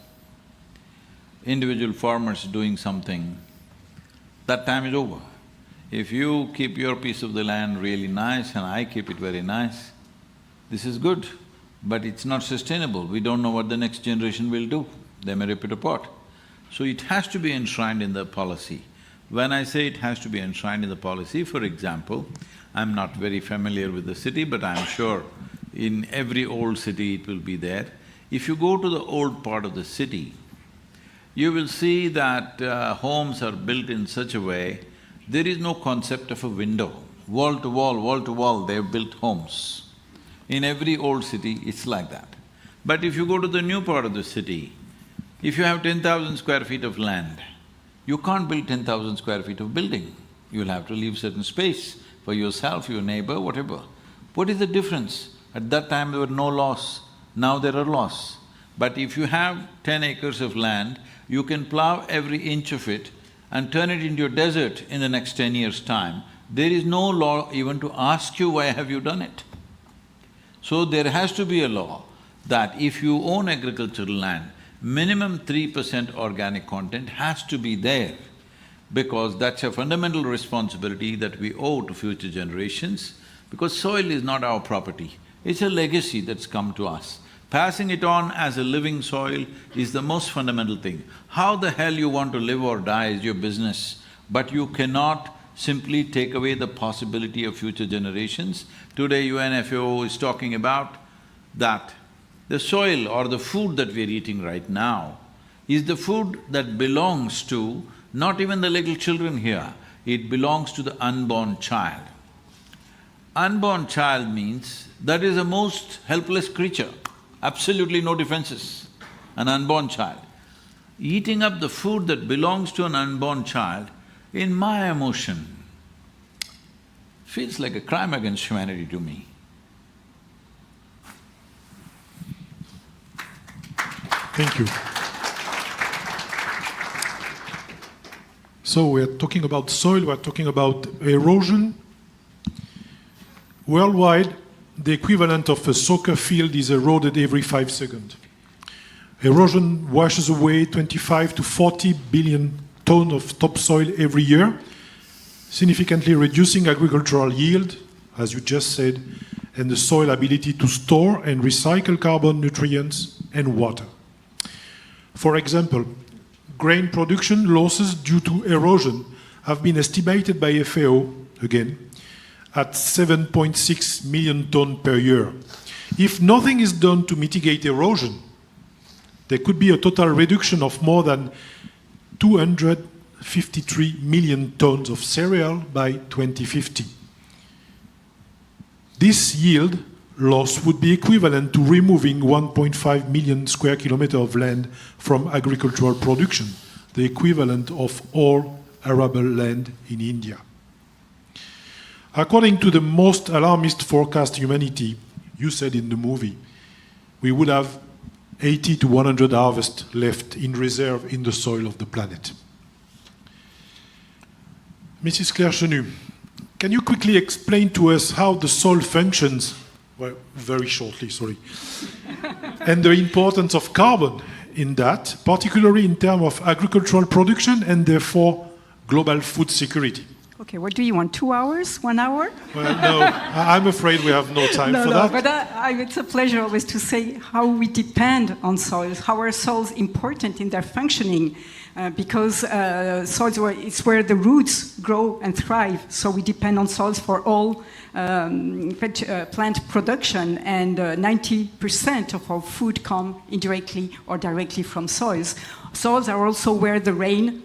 Individual farmers doing something, that time is over. If you keep your piece of the land really nice and I keep it very nice, this is good, but it's not sustainable. We don't know what the next generation will do. They may rip it apart. So it has to be enshrined in the policy. When I say it has to be enshrined in the policy, for example, I'm not very familiar with the city, but I'm sure in every old city it will be there. If you go to the old part of the city, you will see that homes are built in such a way, there is no concept of a window. Wall to wall, they've built homes. In every old city, it's like that. But if you go to the new part of the city, if you have 10,000 square feet of land, you can't build 10,000 square feet of building. You'll have to leave certain space for yourself, your neighbor, whatever. What is the difference? At that time there were no laws, now there are laws. But if you have 10 acres of land, you can plow every inch of it and turn it into a desert in the next 10 years' time. There is no law even to ask you why have you done it. So there has to be a law that if you own agricultural land, minimum 3% organic content has to be there, because that's a fundamental responsibility that we owe to future generations, because soil is not our property, it's a legacy that's come to us. Passing it on as a living soil is the most fundamental thing. How the hell you want to live or die is your business, but you cannot simply take away the possibility of future generations. Today UNFAO is talking about that the soil or the food that we're eating right now is the food that belongs to not even the little children here, it belongs to the unborn child. Unborn child means that is the most helpless creature, absolutely no defenses, an unborn child. Eating up the food that belongs to an unborn child, in my emotion, feels like a crime against humanity to me. Thank you. So we're talking about soil, we're talking about erosion. Worldwide, the equivalent of a soccer field is eroded every 5 seconds. Erosion washes away 25 to 40 billion tons of topsoil every year, significantly reducing agricultural yield, as you just said, and the soil ability to store and recycle carbon, nutrients, and water. For example, grain production losses due to erosion have been estimated by FAO, again, at 7.6 million tons per year. If nothing is done to mitigate erosion, there could be a total reduction of more than 253 million tons of cereal by 2050. This yield loss would be equivalent to removing 1.5 million square kilometers of land from agricultural production, the equivalent of all arable land in India. According to the most alarmist forecast humanity, you said in the movie, we would have 80 to 100 harvests left in reserve in the soil of the planet. Mrs. Claire Chenu, can you quickly explain to us how the soil functions, well, very shortly, sorry, and the importance of carbon in that, particularly in terms of agricultural production and therefore global food security? Okay, what do you want, 2 hours, 1 hour? Well, no, I'm afraid we have no time for that. But it's a pleasure always to say how we depend on soils, how are soils important in their functioning, because soils, it's where the roots grow and thrive, so we depend on soils for all plant production, and 90% of our food come indirectly or directly from soils. Soils are also where the rain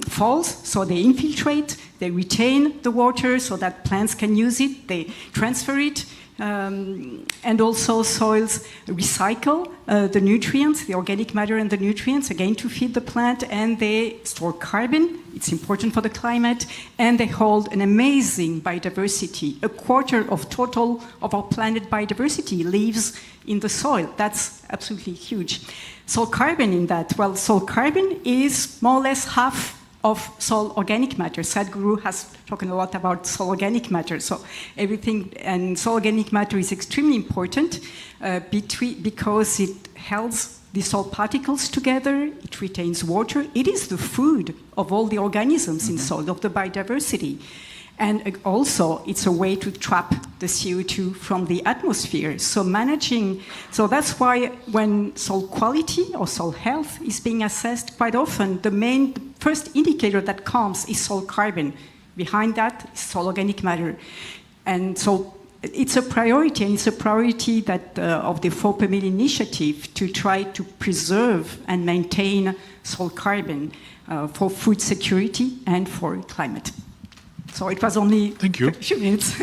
falls, so they infiltrate, they retain the water so that plants can use it, they transfer it, and also soils recycle the nutrients, the organic matter and the nutrients, again to feed the plant, and they store carbon, it's important for the climate, and they hold an amazing biodiversity. A quarter of total of our planet biodiversity lives in the soil. That's absolutely huge. Soil carbon in that, well, soil carbon is more or less half of soil organic matter. Sadhguru has talked a lot about soil organic matter. So everything, and soil organic matter is extremely important because it holds the soil particles together, it retains water. It is the food of all the organisms in soil, of the biodiversity. And also, it's a way to trap the CO2 from the atmosphere. So that's why when soil quality or soil health is being assessed, quite often the first indicator that comes is soil carbon. Behind that is soil organic matter. And so it's a priority, and it's a priority that of the 4 per million initiative to try to preserve and maintain soil carbon for food security and for climate. So it was only a few minutes.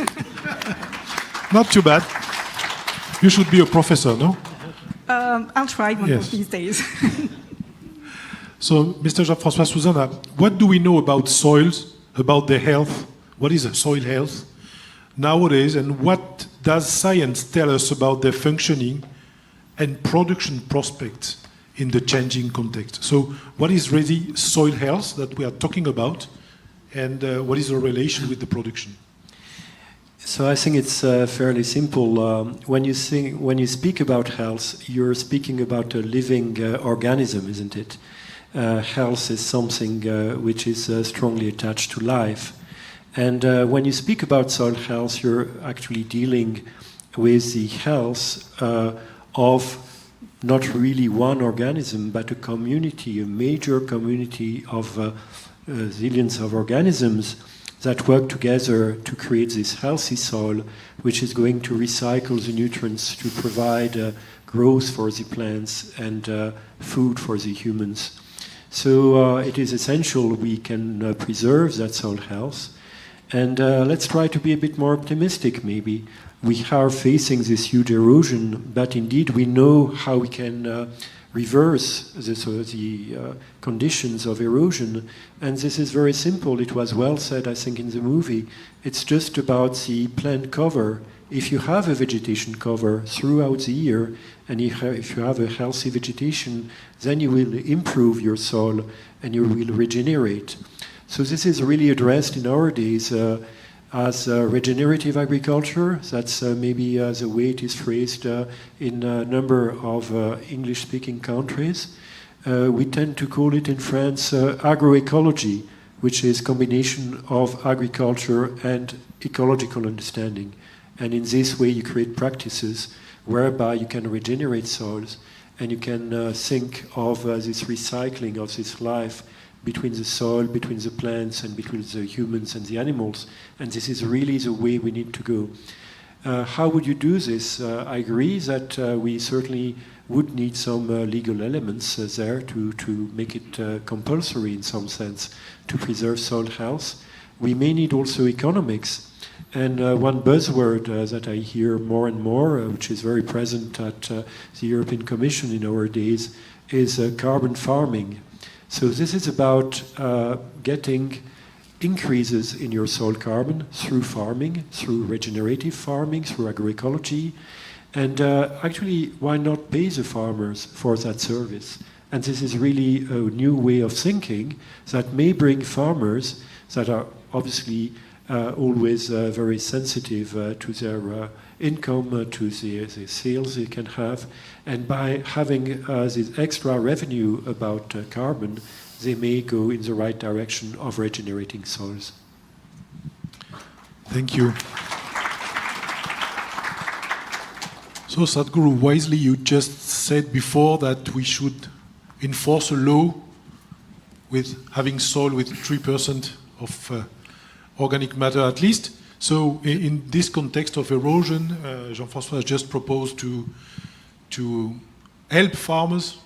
Not too bad. You should be a professor, no? I'll try one of these days. So, Mr. Jean-François Souzana, what do we know about soils, about their health? What is soil health nowadays, and what does science tell us about their functioning and production prospects in the changing context? So, what is really soil health that we are talking about? And what is the relation with the production? So I think it's fairly simple. When you speak about health, you're speaking about a living organism, isn't it? Health is something which is strongly attached to life. And when you speak about soil health, you're actually dealing with the health of not really one organism, but a community, a major community of zillions of organisms that work together to create this healthy soil, which is going to recycle the nutrients to provide growth for the plants and food for the humans. So it is essential we can preserve that soil health. And let's try to be a bit more optimistic, maybe. We are facing this huge erosion, but indeed we know how we can reverse the conditions of erosion. And this is very simple. It was well said, I think, in the movie. It's just about the plant cover. If you have a vegetation cover throughout the year, and if you have a healthy vegetation, then you will improve your soil and you will regenerate. So this is really addressed in our days as regenerative agriculture. That's maybe the way it is phrased in a number of English-speaking countries. We tend to call it in France agroecology, which is a combination of agriculture and ecological understanding. And in this way, you create practices whereby you can regenerate soils and you can think of this recycling of this life between the soil, between the plants, and between the humans and the animals. And this is really the way we need to go. How would you do this? I agree that we certainly would need some legal elements there to make it compulsory in some sense to preserve soil health. We may need also economics. And one buzzword that I hear more and more, which is very present at the European Commission in our days, is carbon farming. So this is about getting increases in your soil carbon through farming, through regenerative farming, through agroecology. And actually, why not pay the farmers for that service? And this is really a new way of thinking that may bring farmers that are obviously always very sensitive to their income, to the sales they can have. And by having this extra revenue about carbon, they may go in the right direction of regenerating soils. Thank you. So, Sadhguru, wisely you just said before that we should enforce a law with having soil with 3% of organic matter at least. So in this context of erosion, Jean-François has just proposed to help farmers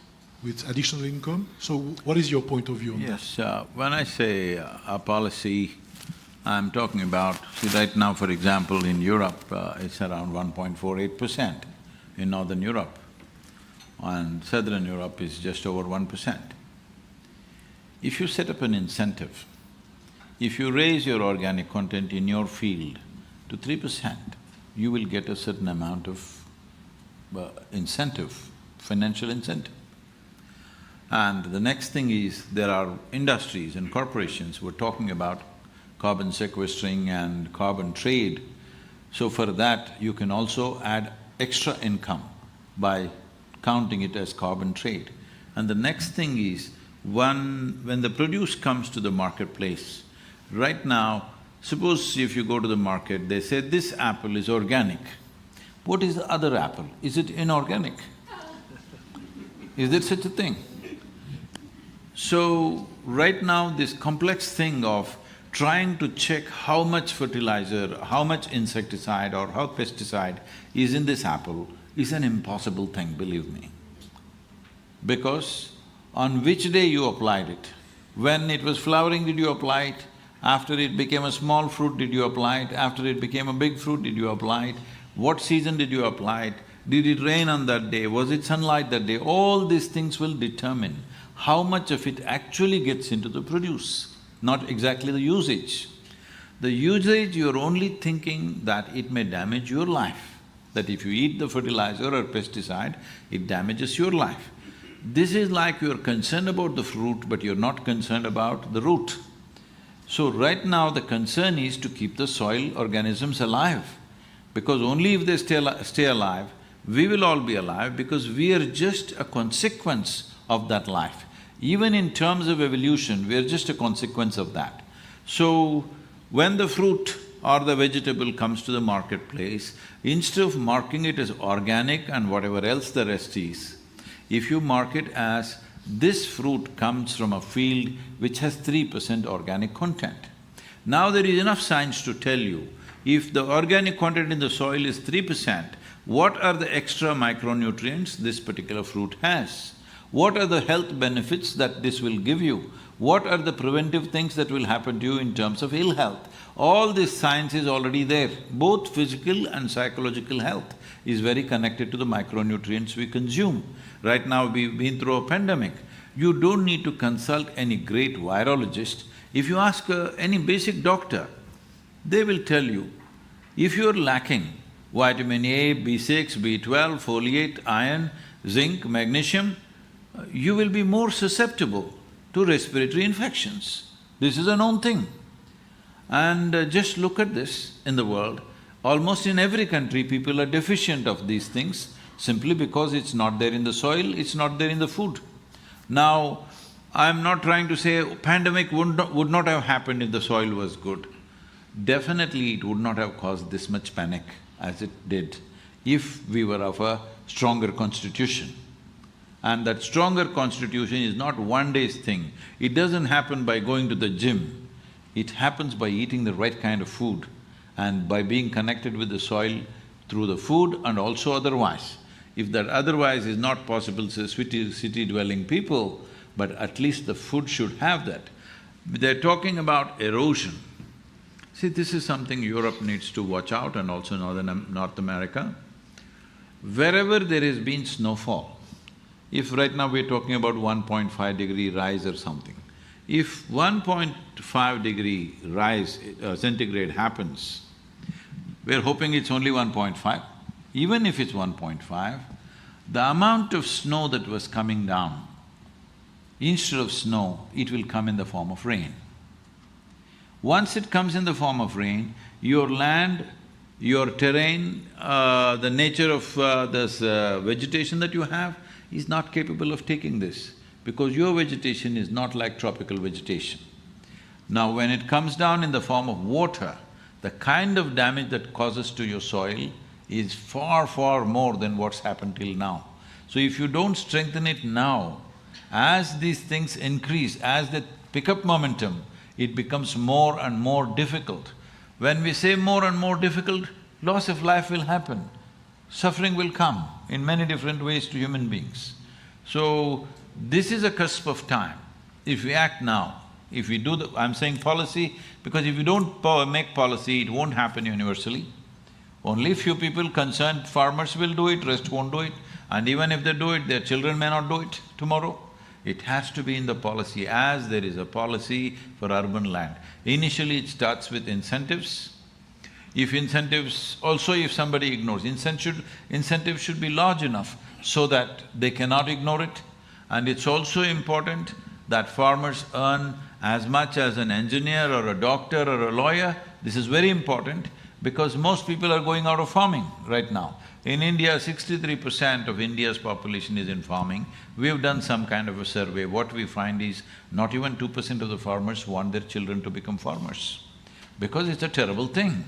with additional income. So what is your point of view on that? Yes, when I say our policy, I'm talking about, see right now, for example, in Europe, it's around 1.48% in Northern Europe, and Southern Europe is just over 1%. If you set up an incentive, if you raise your organic content in your field to 3%, you will get a certain amount of incentive, financial incentive. And the next thing is, there are industries and corporations who are talking about carbon sequestering and carbon trade. So for that, you can also add extra income by counting it as carbon trade. And the next thing is, when the produce comes to the marketplace, right now, suppose if you go to the market, they say, this apple is organic. What is the other apple? Is it inorganic? Is there such a thing? So, right now, this complex thing of trying to check how much fertilizer, how much insecticide or how pesticide is in this apple is an impossible thing, believe me. Because on which day you applied it? When it was flowering, did you apply it? After it became a small fruit, did you apply it? After it became a big fruit, did you apply it? What season did you apply it? Did it rain on that day? Was it sunlight that day? All these things will determine how much of it actually gets into the produce, not exactly the usage. The usage, you're only thinking that it may damage your life, that if you eat the fertilizer or pesticide, it damages your life. This is like you're concerned about the fruit, but you're not concerned about the root. So right now the concern is to keep the soil organisms alive, because only if they stay alive, we will all be alive, because we are just a consequence of that life. Even in terms of evolution, we are just a consequence of that. So, when the fruit or the vegetable comes to the marketplace, instead of marking it as organic and whatever else the rest is, if you mark it as this fruit comes from a field which has 3% organic content. Now there is enough science to tell you, if the organic content in the soil is 3%, what are the extra micronutrients this particular fruit has? What are the health benefits that this will give you? What are the preventive things that will happen to you in terms of ill health? All this science is already there. Both physical and psychological health is very connected to the micronutrients we consume. Right now we've been through a pandemic. You don't need to consult any great virologist. If you ask any basic doctor, they will tell you, if you're lacking vitamin A, B6, B12, folate, iron, zinc, magnesium, you will be more susceptible to respiratory infections. This is a known thing. And just look at this in the world. Almost in every country, people are deficient of these things simply because it's not there in the soil, it's not there in the food. Now, I'm not trying to say pandemic would not have happened if the soil was good. Definitely it would not have caused this much panic as it did if we were of a stronger constitution. And that stronger constitution is not one day's thing. It doesn't happen by going to the gym. It happens by eating the right kind of food and by being connected with the soil through the food and also otherwise. If that otherwise is not possible, say city-dwelling people, but at least the food should have that. They're talking about erosion. See, this is something Europe needs to watch out and also North America. Wherever there has been snowfall, if right now we're talking about 1.5 degree rise or something, if 1.5 degree rise centigrade happens, we're hoping it's only 1.5. Even if it's 1.5, the amount of snow that was coming down, instead of snow, it will come in the form of rain. Once it comes in the form of rain, your land, your terrain, the nature of this vegetation that you have is not capable of taking this, because your vegetation is not like tropical vegetation. Now, when it comes down in the form of water, the kind of damage that causes to your soil is far, far more than what's happened till now. So if you don't strengthen it now, as these things increase, as they pick up momentum, it becomes more and more difficult. When we say more and more difficult, loss of life will happen, suffering will come in many different ways to human beings. So, this is a cusp of time. If we act now, if we do the… I'm saying policy, because if you don't make policy, it won't happen universally. Only few people concerned farmers will do it, rest won't do it. And even if they do it, their children may not do it tomorrow. It has to be in the policy, as there is a policy for urban land. Initially, it starts with incentives. If incentives… also if somebody ignores, incentives should be large enough so that they cannot ignore it. And it's also important that farmers earn as much as an engineer or a doctor or a lawyer. This is very important because most people are going out of farming right now. In India, 63% of India's population is in farming. We've done some kind of a survey. What we find is not even 2% of the farmers want their children to become farmers, because it's a terrible thing.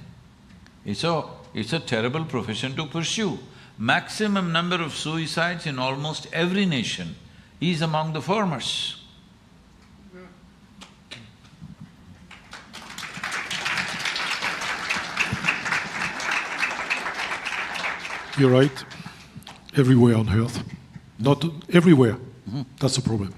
It's a terrible profession to pursue. Maximum number of suicides in almost every nation is among the farmers. You're right, everywhere on earth. Not everywhere, that's the problem.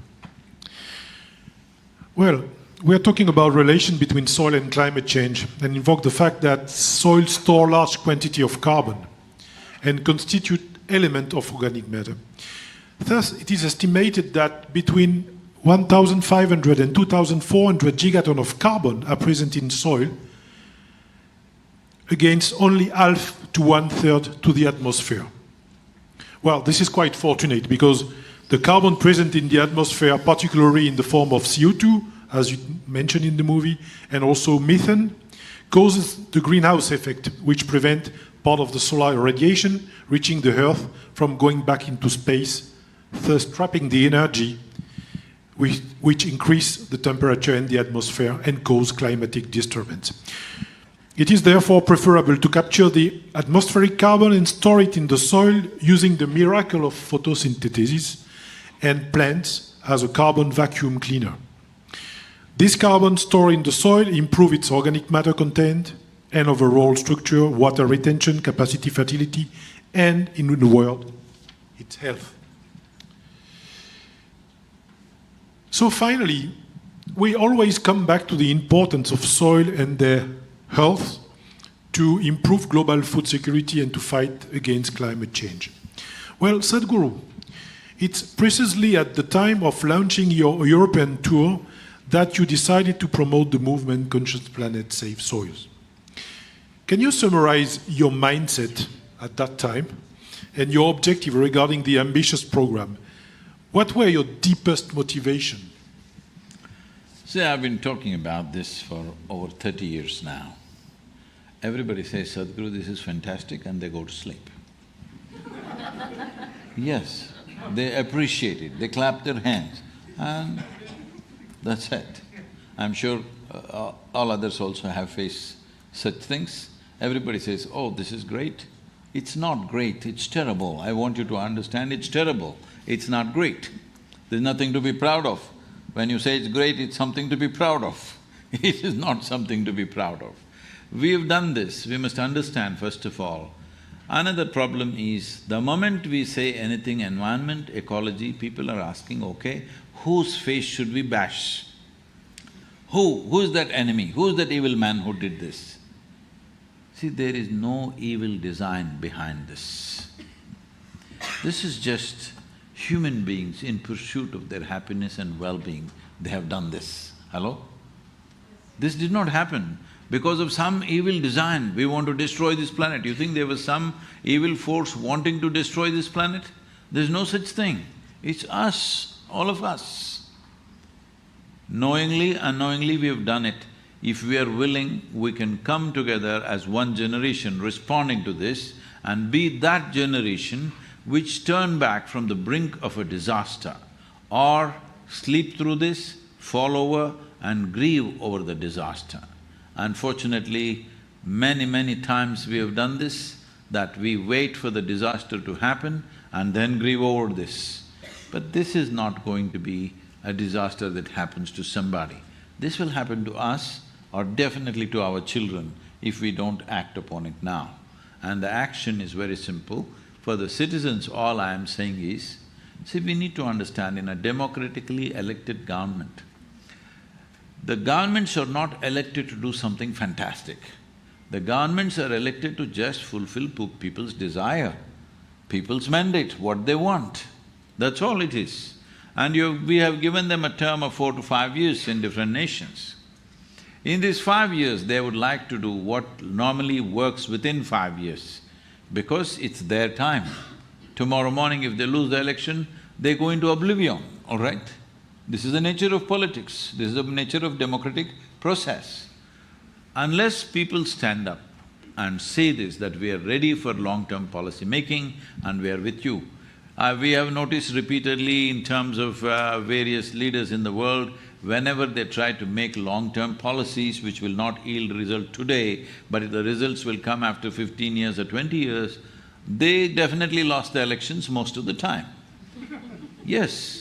Well, we are talking about relation between soil and climate change and invoke the fact that soil store large quantity of carbon and constitute element of organic matter. Thus, it is estimated that between 1,500 and 2,400 gigatons of carbon are present in soil, against only half to one-third to the atmosphere. Well, this is quite fortunate because the carbon present in the atmosphere, particularly in the form of CO2, as you mentioned in the movie, and also methane, causes the greenhouse effect, which prevents part of the solar radiation reaching the Earth from going back into space, thus trapping the energy which increase the temperature in the atmosphere and cause climatic disturbance. It is therefore preferable to capture the atmospheric carbon and store it in the soil using the miracle of photosynthesis and plants as a carbon vacuum cleaner. This carbon stored in the soil improves its organic matter content and overall structure, water retention, capacity, fertility, and, in the world, its health. So finally, we always come back to the importance of soil and their health to improve global food security and to fight against climate change. Well, Sadhguru, it's precisely at the time of launching your European tour that you decided to promote the movement Conscious Planet Safe Soils. Can you summarize your mindset at that time and your objective regarding the ambitious program? What were your deepest motivation? See, I've been talking about this for over 30 years now. Everybody says, Sadhguru, this is fantastic, and they go to sleep. Yes, they appreciate it, they clap their hands, and that's it. I'm sure all others also have faced such things. Everybody says, oh, this is great. It's not great, it's terrible. I want you to understand it's terrible. It's not great. There's nothing to be proud of. When you say it's great, it's something to be proud of. It is not something to be proud of. We have done this, we must understand first of all. Another problem is, the moment we say anything environment, ecology, people are asking, okay, whose face should we bash? Who's that enemy? Who's that evil man who did this? See, there is no evil design behind this. This is just human beings in pursuit of their happiness and well-being, they have done this. Hello? This did not happen because of some evil design, we want to destroy this planet. You think there was some evil force wanting to destroy this planet? There's no such thing. It's us, all of us. Knowingly, unknowingly we have done it. If we are willing, we can come together as one generation responding to this and be that generation which turn back from the brink of a disaster or sleep through this, fall over and grieve over the disaster. Unfortunately, many times we have done this, that we wait for the disaster to happen and then grieve over this. But this is not going to be a disaster that happens to somebody. This will happen to us or definitely to our children if we don't act upon it now. And the action is very simple. For the citizens, all I am saying is, see, we need to understand in a democratically elected government, the governments are not elected to do something fantastic. The governments are elected to just fulfill people's desire, people's mandate, what they want. That's all it is. And we have given them a term of 4 to 5 years in different nations. In these 5 years, they would like to do what normally works within 5 years, because it's their time. Tomorrow morning, if they lose the election, they go into oblivion, all right? This is the nature of politics, this is the nature of democratic process. Unless people stand up and say this, that we are ready for long-term policy making and we are with you. We have noticed repeatedly in terms of various leaders in the world, whenever they try to make long-term policies which will not yield result today, but the results will come after 15 years or 20 years, they definitely lost the elections most of the time. Yes.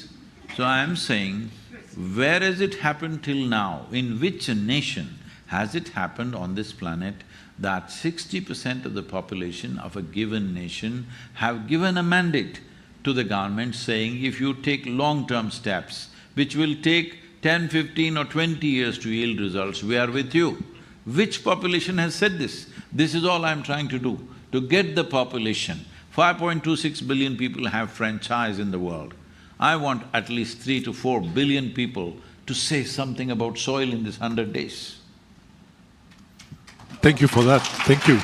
So I am saying, where has it happened till now? In which nation has it happened on this planet that 60% of the population of a given nation have given a mandate to the government saying, if you take long-term steps, which will take 10, 15 or 20 years to yield results, we are with you. Which population has said this? This is all I'm trying to do, to get the population. 5.26 billion people have franchise in the world. I want at least 3 to 4 billion people to say something about soil in this 100 days. Thank you for that, thank you.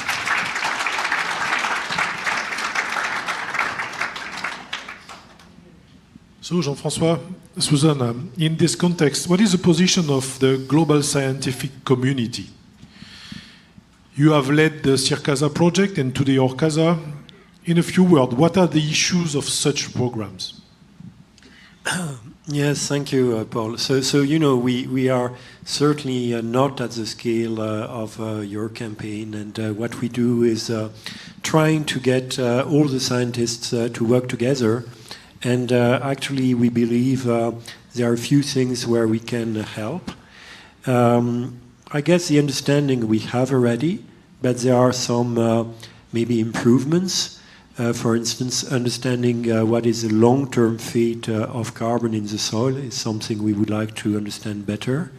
So, Jean-François, Susan, in this context, what is the position of the global scientific community? You have led the Circasa project and today Orcasa. In a few words, what are the issues of such programs? Yes, thank you, Paul. So you know, we are certainly not at the scale of your campaign, and what we do is trying to get all the scientists to work together. And actually, we believe there are a few things where we can help. I guess the understanding we have already, but there are some maybe improvements. For instance, understanding what is the long-term fate of carbon in the soil is something we would like to understand better.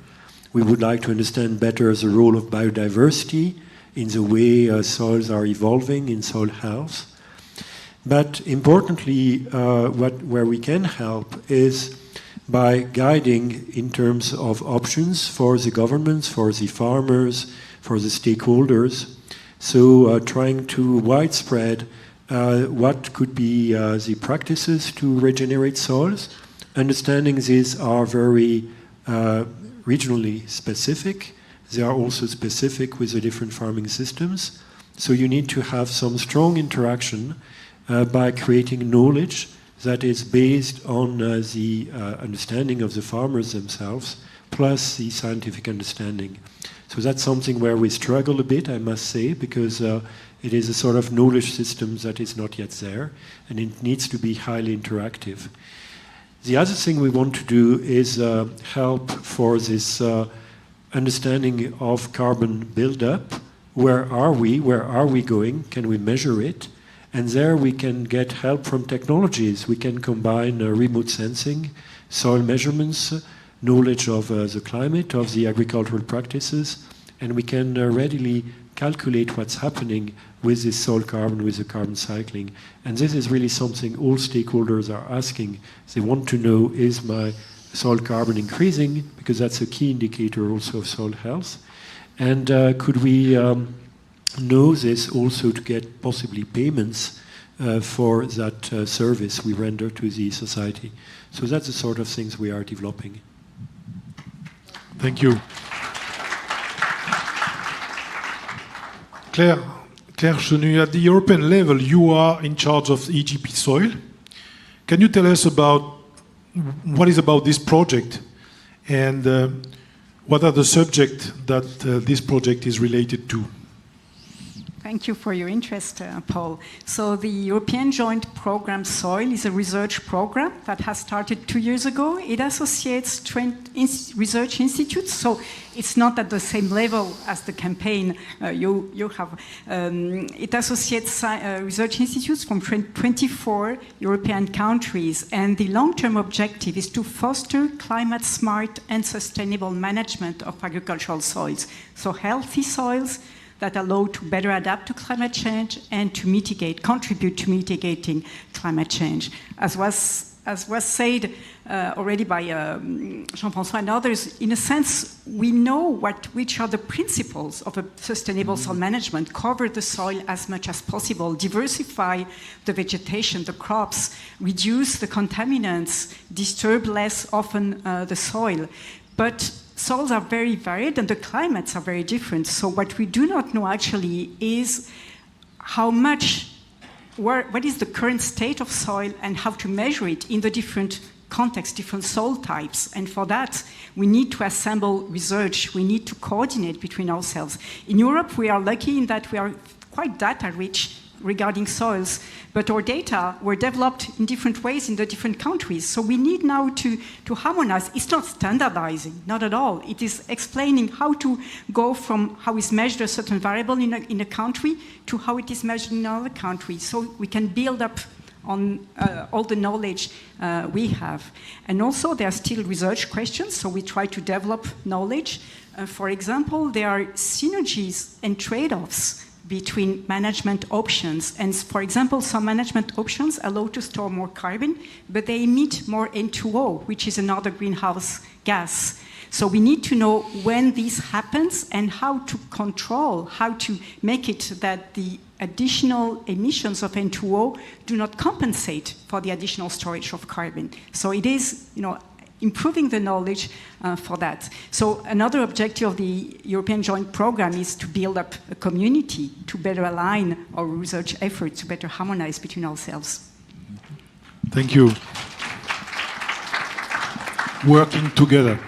We would like to understand better the role of biodiversity in the way soils are evolving in soil health. But importantly, where we can help is by guiding in terms of options for the governments, for the farmers, for the stakeholders. So trying to widespread what could be the practices to regenerate soils. Understanding these are very regionally specific. They are also specific with the different farming systems. So you need to have some strong interaction by creating knowledge that is based on the understanding of the farmers themselves, plus the scientific understanding. So that's something where we struggle a bit, I must say, because it is a sort of knowledge system that is not yet there, and it needs to be highly interactive. The other thing we want to do is help for this understanding of carbon buildup. Where are we? Where are we going? Can we measure it? And there we can get help from technologies. We can combine remote sensing, soil measurements, knowledge of the climate, of the agricultural practices, and we can readily calculate what's happening with this soil carbon, with the carbon cycling. And this is really something all stakeholders are asking. They want to know, is my soil carbon increasing? Because that's a key indicator also of soil health. And could we know this also to get possibly payments for that service we render to the society. So that's the sort of things we are developing. Thank you. Claire Chenu, at the European level, you are in charge of EGP soil. Can you tell us about what is about this project and what are the subjects that this project is related to? Thank you for your interest, Paul. So the European Joint Programme Soil is a research program that has started 2 years ago. It associates research institutes, so it's not at the same level as the campaign you have. It associates research institutes from 24 European countries, and the long-term objective is to foster climate-smart and sustainable management of agricultural soils. So healthy soils that allow to better adapt to climate change and to contribute to mitigating climate change. As was said already by Jean-François and others, in a sense, we know which are the principles of a sustainable soil management: cover the soil as much as possible, diversify the vegetation, the crops, reduce the contaminants, disturb less often the soil. But soils are very varied and the climates are very different. So what we do not know actually is what is the current state of soil and how to measure it in the different contexts, different soil types. And for that, we need to assemble research. We need to coordinate between ourselves. In Europe, we are lucky in that we are quite data rich regarding soils, but our data were developed in different ways in the different countries. So we need now to harmonize. It's not standardizing, not at all. It is explaining how to go from how is measured a certain variable in a country to how it is measured in another country. So we can build up on all the knowledge we have. And also there are still research questions, so we try to develop knowledge. For example, there are synergies and trade-offs between management options. And for example, some management options allow to store more carbon, but they emit more N2O, which is another greenhouse gas. So we need to know when this happens and how to control, how to make it that the additional emissions of N2O do not compensate for the additional storage of carbon. So it is, improving the knowledge for that. So another objective of the European Joint Programme is to build up a community to better align our research efforts, to better harmonize between ourselves. Thank you. Working together.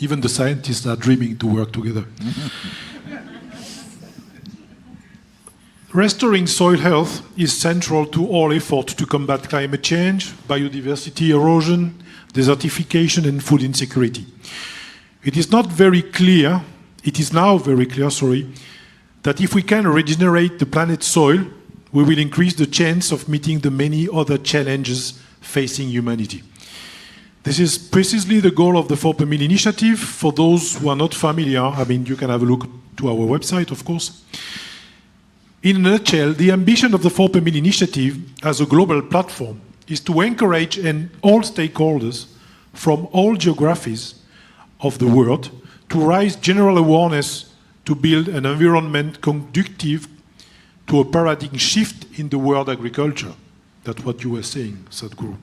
Even the scientists are dreaming to work together. Restoring soil health is central to all efforts to combat climate change, biodiversity erosion, desertification and food insecurity. It is now very clear, that if we can regenerate the planet's soil, we will increase the chance of meeting the many other challenges facing humanity. This is precisely the goal of the 4 per Mil initiative. For those who are not familiar, I mean, you can have a look to our website, of course. In a nutshell, the ambition of the 4 per Mil initiative as a global platform is to encourage all stakeholders from all geographies of the world to raise general awareness to build an environment conducive to a paradigm shift in the world agriculture. That's what you were saying, Sadhguru.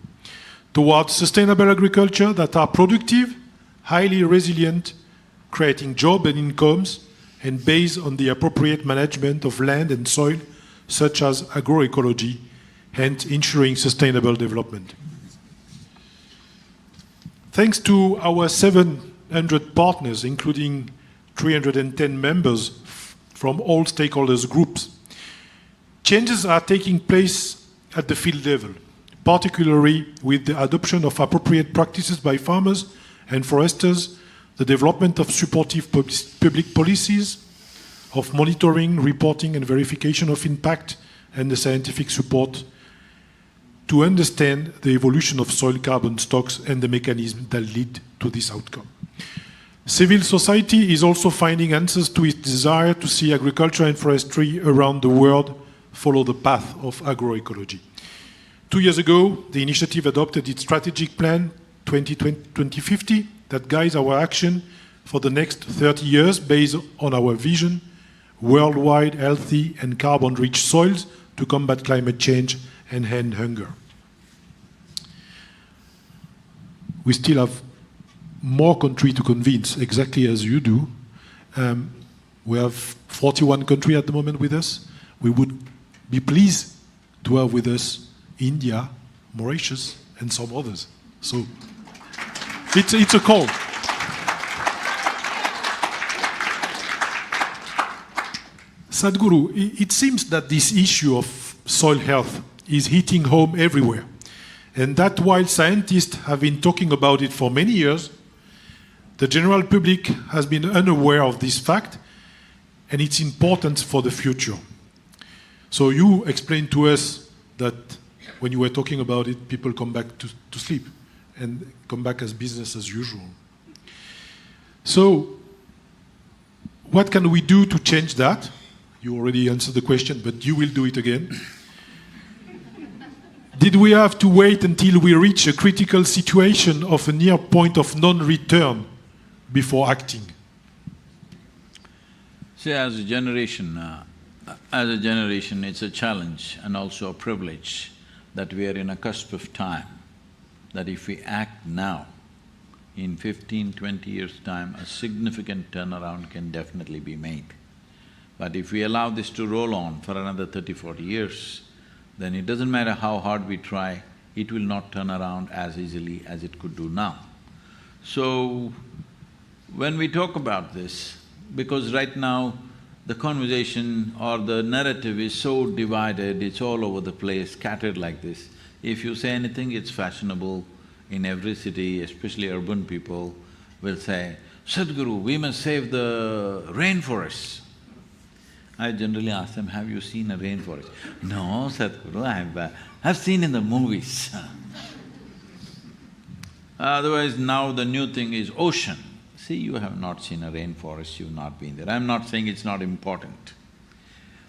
Towards sustainable agriculture that are productive, highly resilient, creating jobs and incomes, and based on the appropriate management of land and soil, such as agroecology, hence ensuring sustainable development. Thanks to our 700 partners, including 310 members from all stakeholders groups, changes are taking place at the field level, particularly with the adoption of appropriate practices by farmers and foresters, the development of supportive public policies, of monitoring, reporting and verification of impact, and the scientific support to understand the evolution of soil carbon stocks and the mechanisms that lead to this outcome. Civil society is also finding answers to its desire to see agriculture and forestry around the world follow the path of agroecology. 2 years ago, the initiative adopted its strategic plan 2050 that guides our action for the next 30 years based on our vision, worldwide healthy and carbon-rich soils to combat climate change and end hunger. We still have more countries to convince, exactly as you do. We have 41 countries at the moment with us. We would be pleased to have with us India, Mauritius, and some others. So it's a call. Sadhguru, it seems that this issue of soil health is hitting home everywhere. And that while scientists have been talking about it for many years, the general public has been unaware of this fact and its importance for the future. So you explained to us that when you were talking about it, people come back to sleep and come back as business as usual. So what can we do to change that? You already answered the question, but you will do it again. Did we have to wait until we reach a critical situation of a near point of non-return before acting? See, as a generation, it's a challenge and also a privilege that we are in a cusp of time, that if we act now, in 15, 20 years' time, a significant turnaround can definitely be made. But if we allow this to roll on for another 30, 40 years, then it doesn't matter how hard we try, it will not turn around as easily as it could do now. So, when we talk about this, because right now the conversation or the narrative is so divided, it's all over the place, scattered like this. If you say anything, it's fashionable in every city, especially urban people will say, Sadhguru, we must save the rainforests. I generally ask them, have you seen a rainforest? No, Sadhguru, I've seen in the movies. Otherwise, now the new thing is ocean. See, you have not seen a rainforest, you've not been there. I'm not saying it's not important.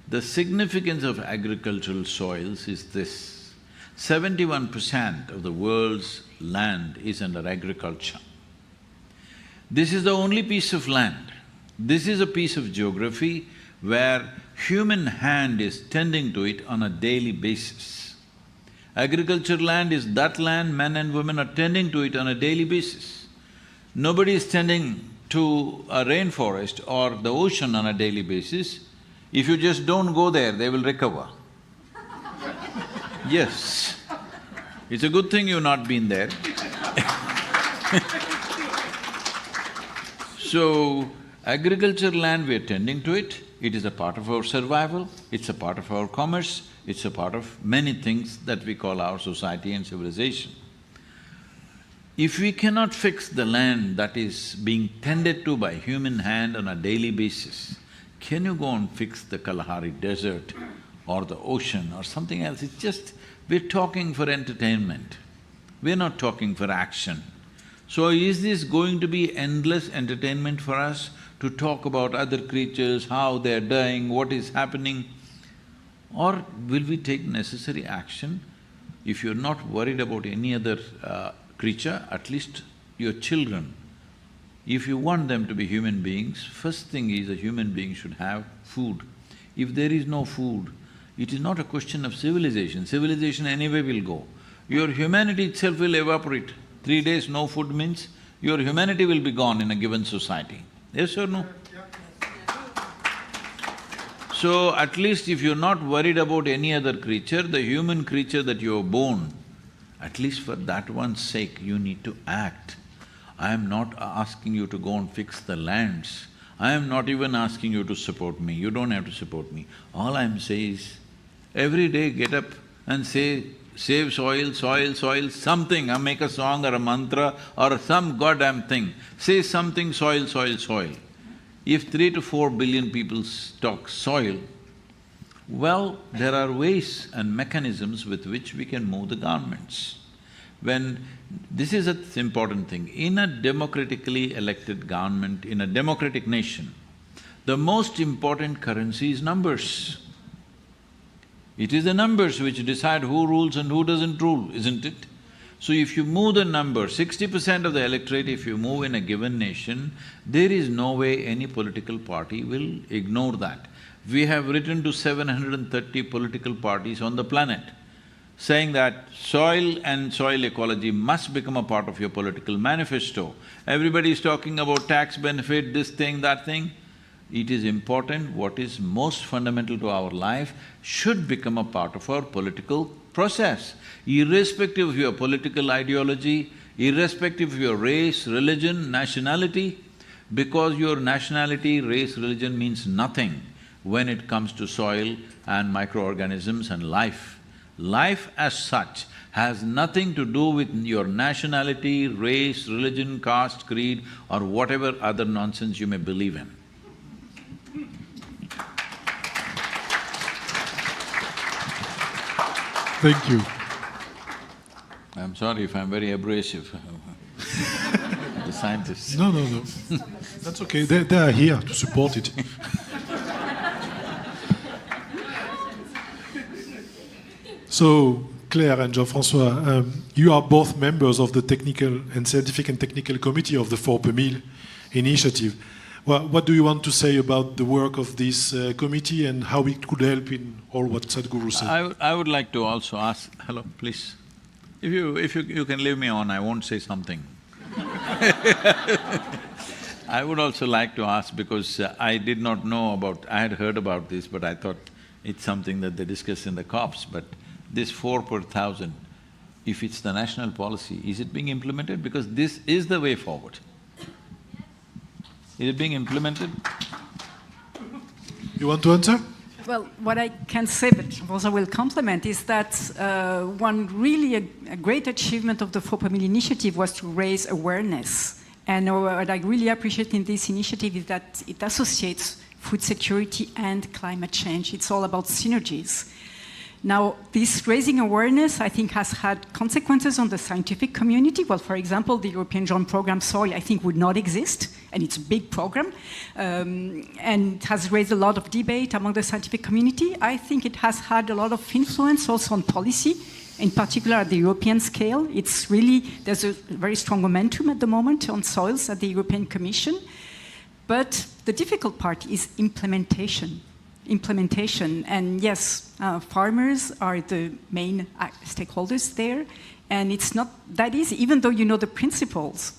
The significance of agricultural soils is this: 71% of the world's land is under agriculture. This is the only piece of land. This is a piece of geography where human hand is tending to it on a daily basis. Agriculture land is that land, men and women are tending to it on a daily basis. Nobody is tending to a rainforest or the ocean on a daily basis. If you just don't go there, they will recover. Yes, it's a good thing you've not been there. So, agriculture land, we're tending to it, it is a part of our survival, it's a part of our commerce, it's a part of many things that we call our society and civilization. If we cannot fix the land that is being tended to by human hand on a daily basis, can you go and fix the Kalahari Desert or the ocean or something else. It's just, we're talking for entertainment. We're not talking for action. So is this going to be endless entertainment for us to talk about other creatures, how they're dying, what is happening? Or will we take necessary action? If you're not worried about any other creature, at least your children, if you want them to be human beings, first thing is a human being should have food. If there is no food, it is not a question of civilization. Civilization anyway will go. Your humanity itself will evaporate. 3 days no food means your humanity will be gone in a given society. Yes or no? So at least if you're not worried about any other creature, the human creature that you are born, at least for that one's sake, you need to act. I am not asking you to go and fix the lands. I am not even asking you to support me. You don't have to support me. All I'm saying is, every day get up and say, save soil, soil, soil, something, or make a song or a mantra or some goddamn thing. Say something, soil, soil, soil. If 3 to 4 billion people talk soil, well, there are ways and mechanisms with which we can move the governments. This is an important thing, in a democratically elected government, in a democratic nation, the most important currency is numbers. It is the numbers which decide who rules and who doesn't rule, isn't it? So if you move the number, 60% of the electorate, if you move in a given nation, there is no way any political party will ignore that. We have written to 730 political parties on the planet, saying that soil and soil ecology must become a part of your political manifesto. Everybody is talking about tax benefit, this thing, that thing. It is important, what is most fundamental to our life should become a part of our political process, irrespective of your political ideology, irrespective of your race, religion, nationality, because your nationality, race, religion means nothing when it comes to soil and microorganisms and life. Life as such has nothing to do with your nationality, race, religion, caste, creed, or whatever other nonsense you may believe in. Thank you. I'm sorry if I'm very abrasive the scientists. No. That's okay, they are here to support it. So, Claire and Jean-François, you are both members of the Technical and Scientific and Technical Committee of the 4 per Mille initiative. Well, what do you want to say about the work of this committee and how it could help in all what Sadhguru said? I would like to also ask… Hello, please. If you can leave me on, I won't say something. I would also like to ask, because I did not know about… I had heard about this, but I thought it's something that they discuss in the COPs, but this 4 per 1,000, if it's the national policy, is it being implemented? Because this is the way forward. Is it being implemented? You want to answer? Well, what I can say, but also will compliment, is that one really a great achievement of the 4 per Mille initiative was to raise awareness. And what I really appreciate in this initiative is that it associates food security and climate change. It's all about synergies. Now, this raising awareness, I think, has had consequences on the scientific community. Well, for example, the European Joint Programme Soil, I think, would not exist, and it's a big program, and has raised a lot of debate among the scientific community. I think it has had a lot of influence also on policy, in particular at the European scale. It's really, there's a very strong momentum at the moment on soils at the European Commission. But the difficult part is implementation. And yes, farmers are the main stakeholders there, and it's not that easy, even though you know the principles.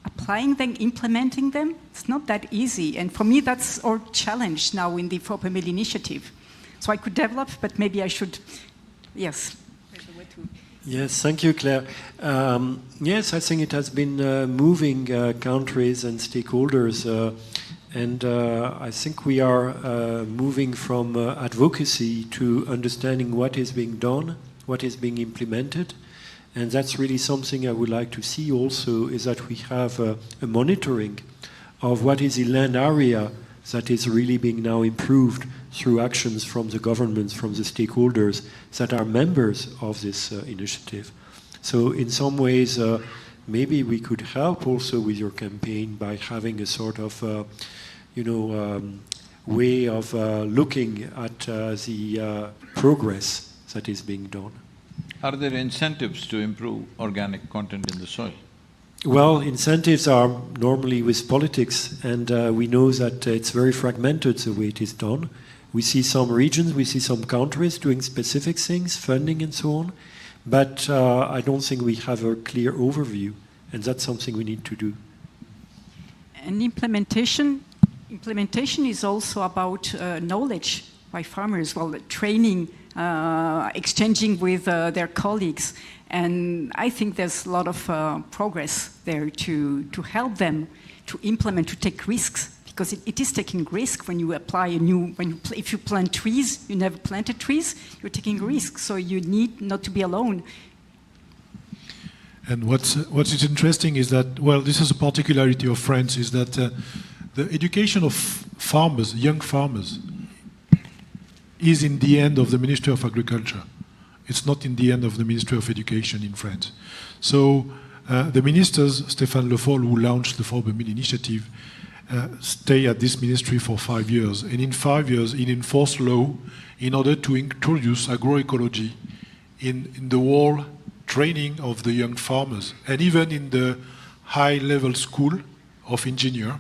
Applying them, implementing them, it's not that easy, and for me that's our challenge now in the 4 per Mille initiative. So I could develop, but maybe I should… Yes. Yes, thank you, Claire. Yes, I think it has been moving countries and stakeholders, and I think we are moving from advocacy to understanding what is being done, what is being implemented, and that's really something I would like to see also, is that we have a monitoring of what is the land area that is really being now improved through actions from the governments, from the stakeholders that are members of this initiative. So in some ways, maybe we could help also with your campaign by having a sort of, way of looking at the progress that is being done. Are there incentives to improve organic content in the soil? Well, incentives are normally with politics, and we know that it's very fragmented the way it is done. We see some regions, we see some countries doing specific things, funding and so on, but I don't think we have a clear overview, and that's something we need to do. And implementation is also about knowledge by farmers, training, exchanging with their colleagues. And I think there's a lot of progress there to help them to implement, to take risks, because it is taking risk when you apply if you plant trees, you never planted trees, you're taking risks, so you need not to be alone. And what is interesting is that, well, this is a particularity of France, is that the education of farmers, young farmers, is in the hand of the Ministry of Agriculture. It's not in the hand of the Ministry of Education in France. So the ministers, Stéphane Le Foll, who launched the 4/1000 initiative, stay at this ministry for 5 years. And in 5 years, he enforced law in order to introduce agroecology in the whole training of the young farmers. And even in the high-level school of engineer,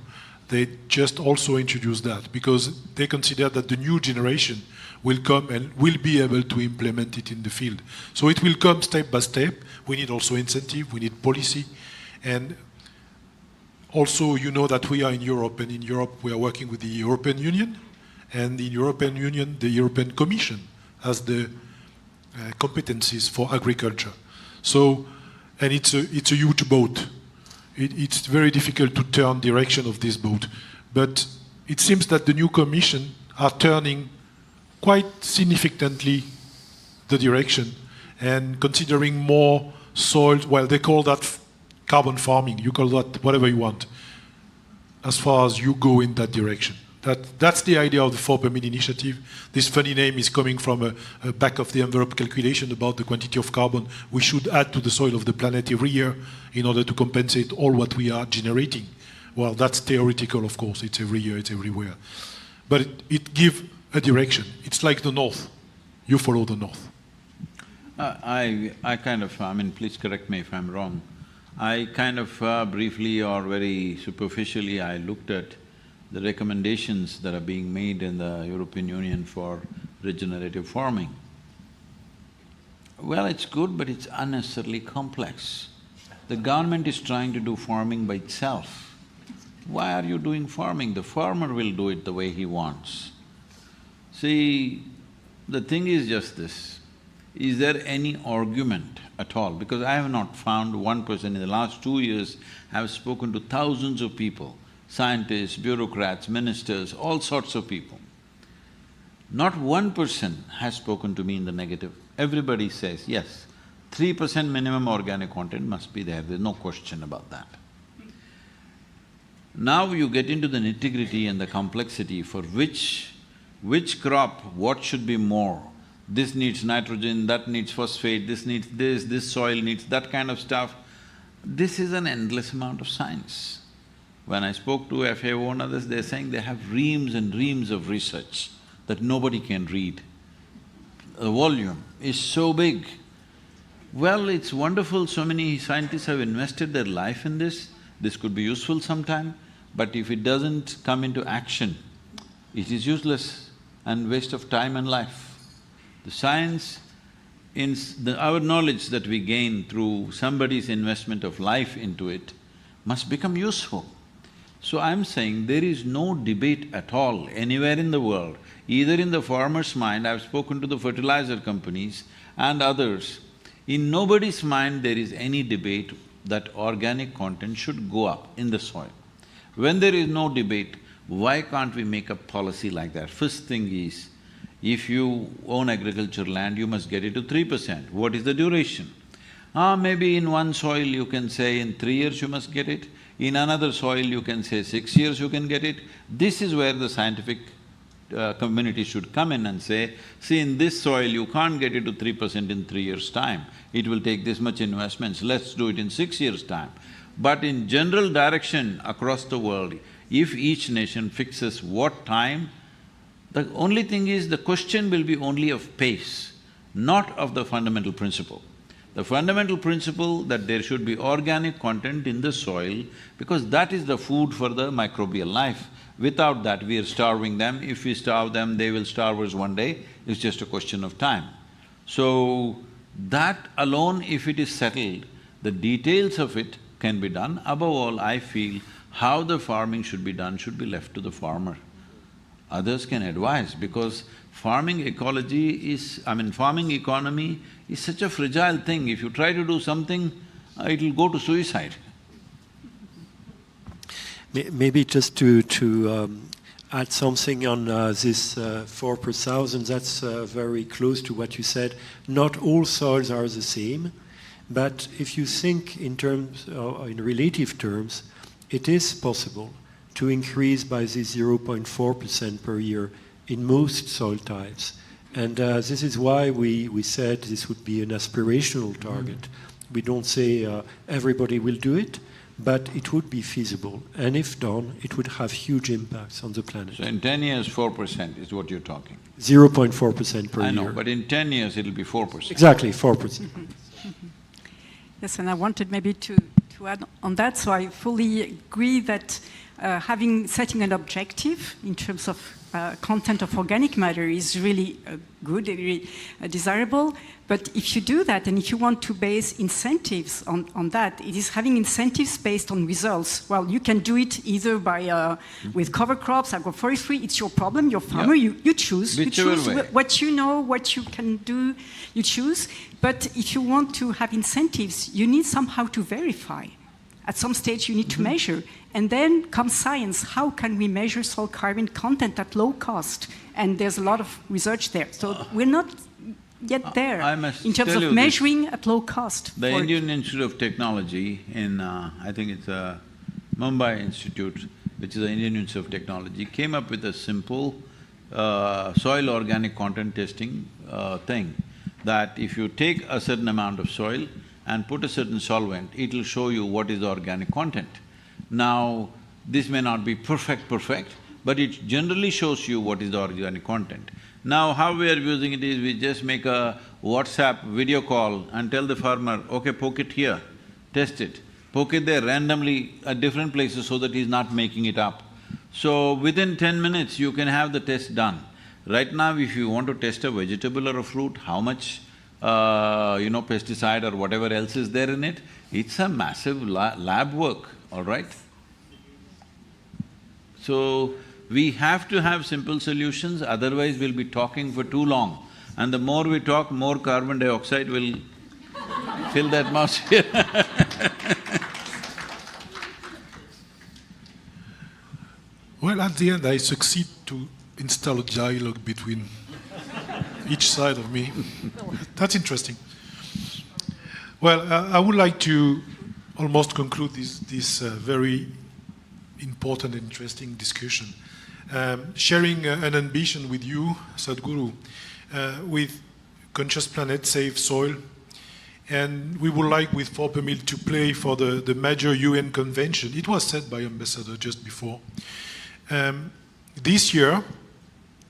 they just also introduced that because they consider that the new generation will come and will be able to implement it in the field. So it will come step by step. We need also incentive, we need policy. And also, you know that we are in Europe, and in Europe we are working with the European Union, and in the European Union, the European Commission has the competencies for agriculture. So, and it's a huge boat. It's very difficult to turn direction of this boat. But it seems that the new Commission are turning quite significantly the direction and considering more soil, well, they call that carbon farming, you call that whatever you want, as far as you go in that direction. That's the idea of the 4/1000 initiative. This funny name is coming from a back of the envelope calculation about the quantity of carbon we should add to the soil of the planet every year in order to compensate all what we are generating. Well, that's theoretical, of course, it's every year, it's everywhere. But it gives a direction. It's like the north. You follow the north. Please correct me if I'm wrong. I kind of briefly or very superficially, I looked at the recommendations that are being made in the European Union for regenerative farming. Well, it's good, but it's unnecessarily complex. The government is trying to do farming by itself. Why are you doing farming? The farmer will do it the way he wants. See, the thing is just this, is there any argument at all? Because I have not found one person. In the last 2 years, I have spoken to thousands of people, scientists, bureaucrats, ministers, all sorts of people. Not one person has spoken to me in the negative. Everybody says, yes, 3% minimum organic content must be there, there's no question about that. Now you get into the nitty-gritty and the complexity for which crop, what should be more. This needs nitrogen, that needs phosphate, this needs this soil needs that kind of stuff. This is an endless amount of science. When I spoke to FAO and others, they're saying they have reams and reams of research that nobody can read. The volume is so big. Well, it's wonderful, so many scientists have invested their life in this could be useful sometime, but if it doesn't come into action, it is useless and waste of time and life. The science, our knowledge that we gain through somebody's investment of life into it must become useful. So I'm saying there is no debate at all anywhere in the world, either in the farmer's mind, I've spoken to the fertilizer companies and others, in nobody's mind there is any debate that organic content should go up in the soil. When there is no debate, why can't we make a policy like that? First thing is, if you own agricultural land, you must get it to 3%. What is the duration? Maybe in one soil you can say in 3 years you must get it, In another soil, you can say 6 years you can get it. This is where the scientific community should come in and say, see, in this soil you can't get it to 3% in 3 years' time. It will take this much investments, let's do it in 6 years' time. But in general direction across the world, if each nation fixes what time, the only thing is the question will be only of pace, not of the fundamental principle. The fundamental principle that there should be organic content in the soil, because that is the food for the microbial life. Without that, we are starving them. If we starve them, they will starve us one day. It's just a question of time. So, that alone, if it is settled, the details of it can be done. Above all, I feel how the farming should be done should be left to the farmer. Others can advise, because farming ecology is… farming economy is such a fragile thing. If you try to do something, it'll go to suicide. Maybe just to add something on this 4 per thousand, that's very close to what you said. Not all soils are the same, but if you think in terms, in relative terms, it is possible to increase by this 0.4% per year in most soil types. And this is why we said this would be an aspirational target. We don't say everybody will do it, but it would be feasible. And if done, it would have huge impacts on the planet. So in 10 years, 4% is what you're talking. 0.4% per year. I know, but in 10 years it'll be 4%. Exactly, 4%. Yes, and I wanted maybe to add on that, so I fully agree that setting an objective in terms of content of organic matter is really good, really desirable. But if you do that, and if you want to base incentives on that, it is having incentives based on results. Well, you can do it either by with cover crops, agroforestry. It's your problem, your farmer. Yeah. You choose. Whichever you choose way. what you know, what you can do. You choose. But if you want to have incentives, you need somehow to verify. At some stage, you need to measure. And then comes science. How can we measure soil carbon content at low cost? And there's a lot of research there. So we're not yet there in terms of measuring at low cost. The Indian Institute of Technology in, I think it's a Mumbai Institute, which is the Indian Institute of Technology, came up with a simple soil organic content testing thing, that if you take a certain amount of soil and put a certain solvent, it'll show you what is the organic content. Now, this may not be perfect, but it generally shows you what is the organic content. Now, how we are using it is, we just make a WhatsApp video call and tell the farmer, okay, poke it here, test it. Poke it there randomly at different places so that he's not making it up. So, within 10 minutes, you can have the test done. Right now, if you want to test a vegetable or a fruit, how much pesticide or whatever else is there in it, it's a massive lab work, all right? So, we have to have simple solutions, otherwise we'll be talking for too long. And the more we talk, more carbon dioxide will fill the atmosphere. Well, at the end, I succeed to install a dialogue between each side of me. That's interesting. Well, I would like to almost conclude this very important and interesting discussion. Sharing an ambition with you, Sadhguru, with Conscious Planet, Save Soil, and we would like with 4 per mil to play for the major UN convention. It was said by Ambassador just before. This year,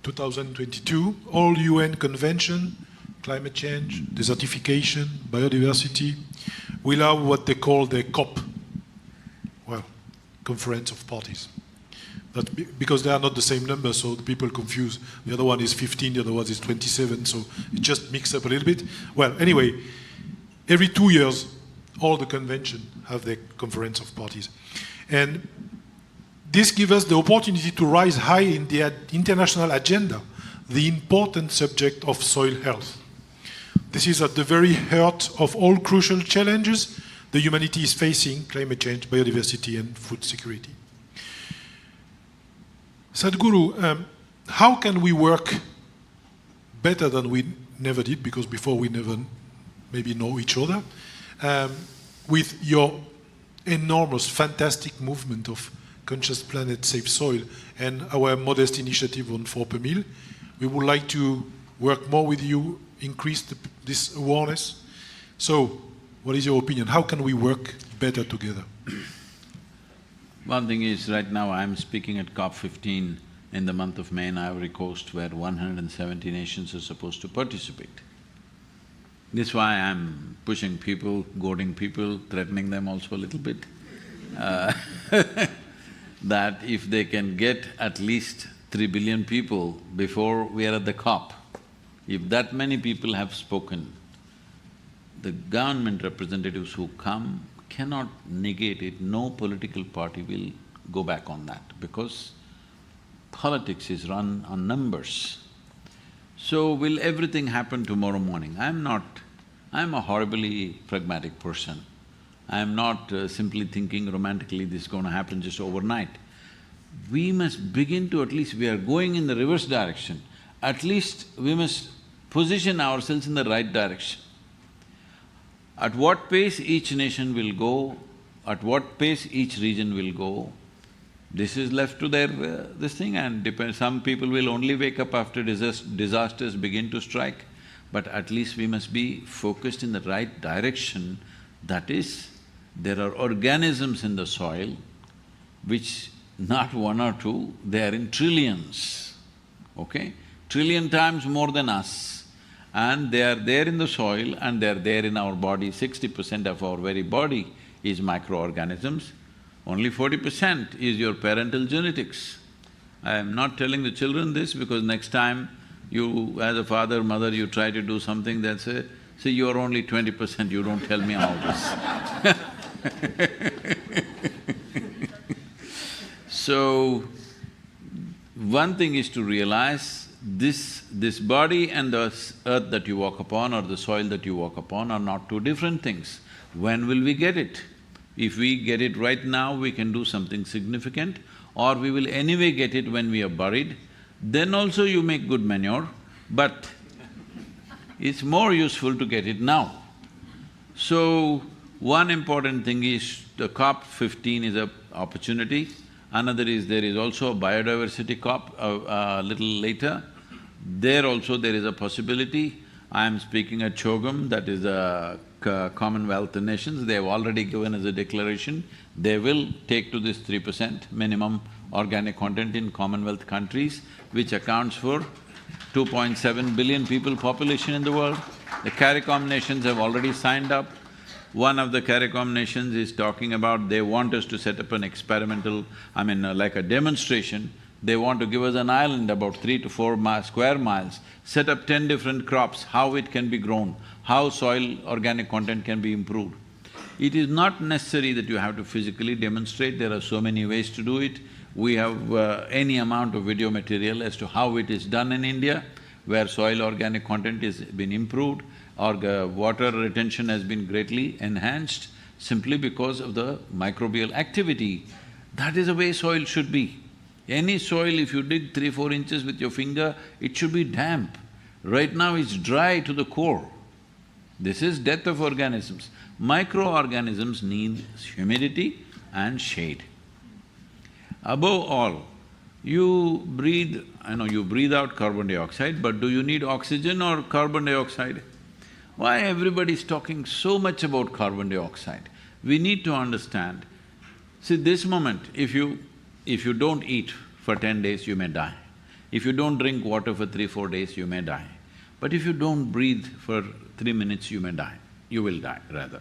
2022, all UN convention, climate change, desertification, biodiversity, will have what they call the COP, well, Conference of Parties. That because they are not the same number, so the people confuse. The other one is 15, the other one is 27, so it just mixed up a little bit. Well, anyway, every 2 years, all the convention have their Conference of Parties. And this gives us the opportunity to rise high in the international agenda, the important subject of soil health. This is at the very heart of all crucial challenges the humanity is facing: climate change, biodiversity, and food security. Sadhguru, how can we work better than we never did, because before we never maybe know each other, with your enormous, fantastic movement of Conscious Planet Safe Soil and our modest initiative on 4 per meal. We would like to work more with you, increase this awareness. So, what is your opinion? How can we work better together? One thing is, right now I'm speaking at COP15 in the month of May in Ivory Coast, where 170 nations are supposed to participate. This is why I'm pushing people, goading people, threatening them also a little bit, that if they can get at least 3 billion people before we are at the COP, if that many people have spoken, the government representatives who come cannot negate it. No political party will go back on that, because politics is run on numbers. So will everything happen tomorrow morning? I'm a horribly pragmatic person. I'm not simply thinking romantically this is going to happen just overnight. We must begin to, at least we are going in the reverse direction, at least we must position ourselves in the right direction. At what pace each nation will go, at what pace each region will go, this is left to their… this thing, and some people will only wake up after disasters begin to strike, but at least we must be focused in the right direction. That is, there are organisms in the soil which not one or two, they are in trillions, okay? Trillion times more than us, and they are there in the soil and they are there in our body. 60% of our very body is microorganisms, only 40% is your parental genetics. I am not telling the children this because next time you, as a father, mother, you try to do something, they'll say, see, you're only 20%, you don't tell me all this. So, one thing is to realize this body and the earth that you walk upon or the soil that you walk upon are not two different things. When will we get it? If we get it right now, we can do something significant, or we will anyway get it when we are buried. Then also you make good manure, but it's more useful to get it now. So, one important thing is the COP15 is an opportunity. Another is there is also a biodiversity COP a little later. There also there is a possibility. I am speaking at CHOGM, that is a Commonwealth nations. They have already given us a declaration. They will take to this 3% minimum organic content in Commonwealth countries, which accounts for 2.7 billion people population in the world. The CARICOM nations have already signed up. One of the CARICOM nations is talking about they want us to set up an experimental, like a demonstration. They want to give us an island about 3 to 4 square miles, set up 10 different crops, how it can be grown, how soil organic content can be improved. It is not necessary that you have to physically demonstrate, there are so many ways to do it. We have any amount of video material as to how it is done in India, where soil organic content has been improved, or water retention has been greatly enhanced simply because of the microbial activity. That is the way soil should be. Any soil, if you dig 3–4 inches with your finger, it should be damp. Right now it's dry to the core. This is death of organisms. Microorganisms need humidity and shade. Above all, you breathe… you breathe out carbon dioxide, but do you need oxygen or carbon dioxide? Why everybody is talking so much about carbon dioxide? We need to understand, see, this moment, if you don't eat for 10 days, you may die. If you don't drink water for 3–4 days, you may die. But if you don't breathe for 3 minutes, you may die. You will die, rather.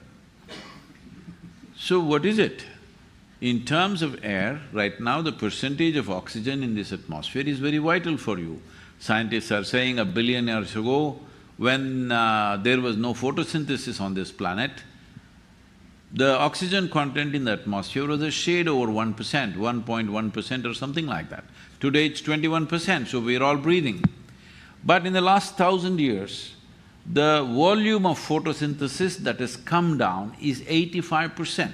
So what is it? In terms of air, right now the percentage of oxygen in this atmosphere is very vital for you. Scientists are saying 1 billion years ago, when there was no photosynthesis on this planet, the oxygen content in the atmosphere was a shade over 1%, 1.1% or something like that. Today it's 21%, so we're all breathing. But in the last 1,000 years, the volume of photosynthesis that has come down is 85%.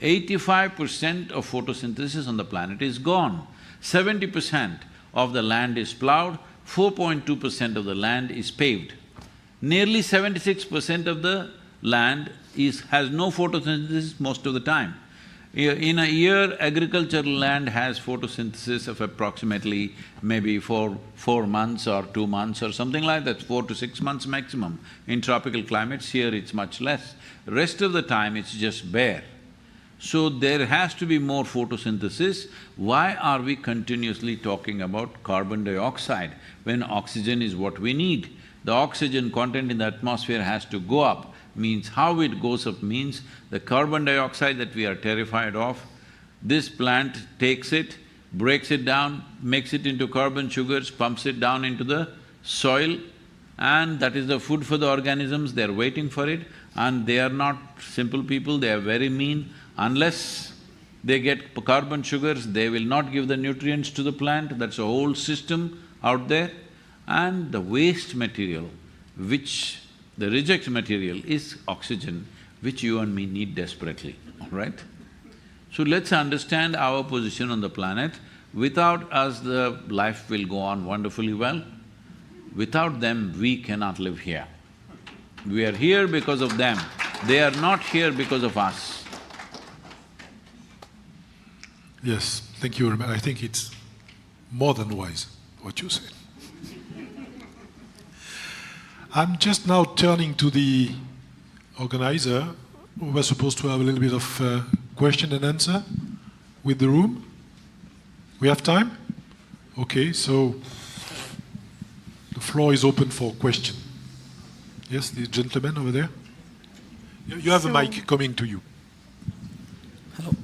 85% of photosynthesis on the planet is gone. 70% of the land is plowed, 4.2% of the land is paved. Nearly 76% of the land has no photosynthesis most of the time. In a year, agricultural land has photosynthesis of approximately maybe four months or 2 months or something like that, 4 to 6 months maximum. In tropical climates, here it's much less. Rest of the time, it's just bare. So there has to be more photosynthesis. Why are we continuously talking about carbon dioxide when oxygen is what we need? The oxygen content in the atmosphere has to go up. Means how it goes up means the carbon dioxide that we are terrified of, this plant takes it, breaks it down, makes it into carbon sugars, pumps it down into the soil, and that is the food for the organisms. They're waiting for it, and they are not simple people, they are very mean. Unless they get carbon sugars, they will not give the nutrients to the plant. That's a whole system out there. And the waste material, which the reject material is oxygen, which you and me need desperately, all right? So let's understand our position on the planet. Without us, the life will go on wonderfully well. Without them, we cannot live here. We are here because of them. They are not here because of us. Yes, thank you very much. I think it's more than wise, what you said. I'm just now turning to the organizer, who was supposed to have a little bit of question and answer with the room. We have time? Okay, so the floor is open for question. Yes, the gentleman over there. You have a mic coming to you. Hello.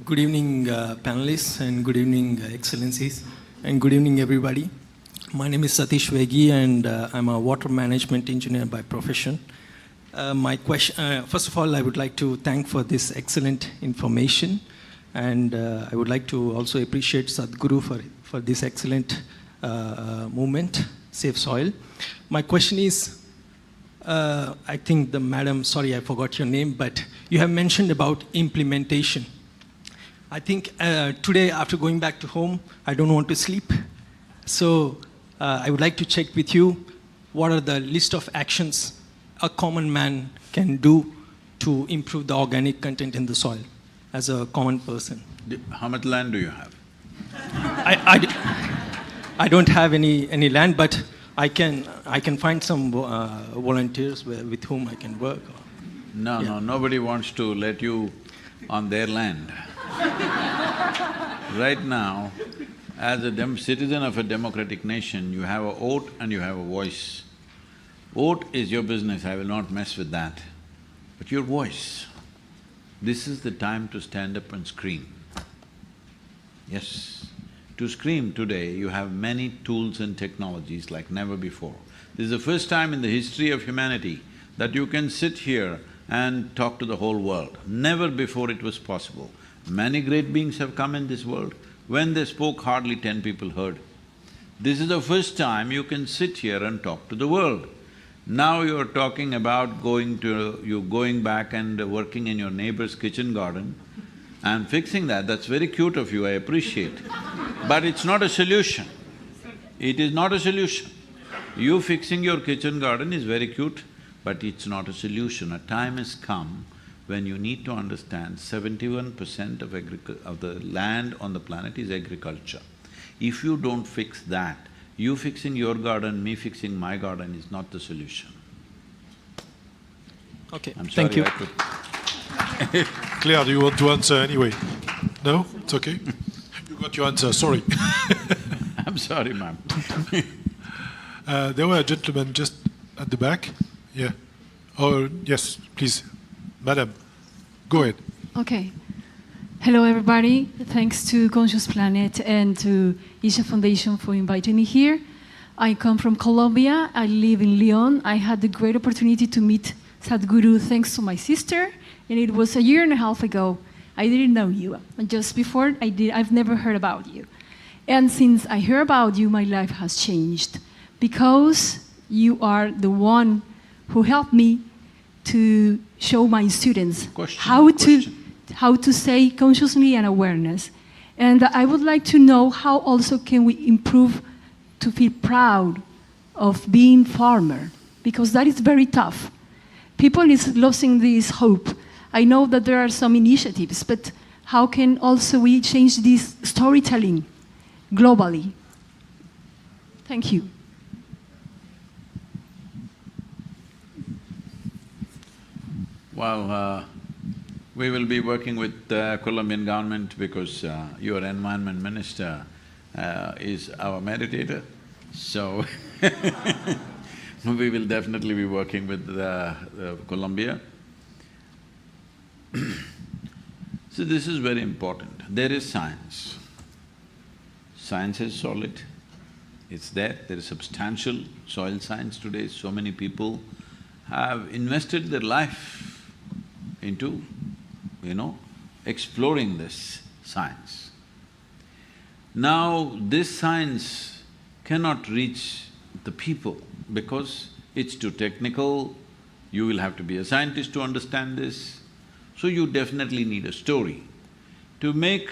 Good evening, panelists, and good evening, excellencies, and good evening, everybody. My name is Satish Vegi, and I'm a water management engineer by profession. My question, first of all, I would like to thank for this excellent information, and I would like to also appreciate Sadhguru for this excellent movement, Save Soil. My question is, I think the madam, sorry I forgot your name, but you have mentioned about implementation. I think today, after going back to home, I don't want to sleep. So I would like to check with you, what are the list of actions a common man can do to improve the organic content in the soil as a common person? How much land do you have? I don't have any land, but I can find some volunteers with whom I can work. No, nobody wants to let you on their land. Right now, as a citizen of a democratic nation, you have a vote and you have a voice. Vote is your business, I will not mess with that. But your voice, this is the time to stand up and scream. Yes, to scream today, you have many tools and technologies like never before. This is the first time in the history of humanity that you can sit here and talk to the whole world. Never before it was possible. Many great beings have come in this world. When they spoke, hardly 10 people heard. This is the first time you can sit here and talk to the world. Now you're talking about going back and working in your neighbor's kitchen garden and fixing that. That's very cute of you, I appreciate. But it's not a solution. It is not a solution. You fixing your kitchen garden is very cute, but it's not a solution. A time has come when you need to understand 71% of the land on the planet is agriculture. If you don't fix that, you fixing your garden, me fixing my garden is not the solution. Okay, I'm sorry, thank you. Claire, do you want to answer anyway? No? It's okay? You got your answer, sorry. I'm sorry, ma'am. There were a gentleman just at the back. Yeah. Oh, yes, please. Madam, go ahead. Okay. Hello, everybody. Thanks to Conscious Planet and to Isha Foundation for inviting me here. I come from Colombia. I live in Lyon. I had the great opportunity to meet Sadhguru thanks to my sister, and it was 1.5 years ago. I didn't know you. Just before I've never heard about you. And since I heard about you, my life has changed because you are the one who helped me to show my students how to say consciously and awareness. And I would like to know how also can we improve to feel proud of being farmer, because that is very tough. People is losing this hope. I know that there are some initiatives, but how can also we change this storytelling globally? Thank you. Well, we will be working with the Colombian government because your environment minister is our meditator, so we will definitely be working with Colombia. So this is very important. There is science. Science is solid, it's there is substantial soil science today. So many people have invested their life into, exploring this science. Now, this science cannot reach the people because it's too technical, you will have to be a scientist to understand this. So you definitely need a story. To make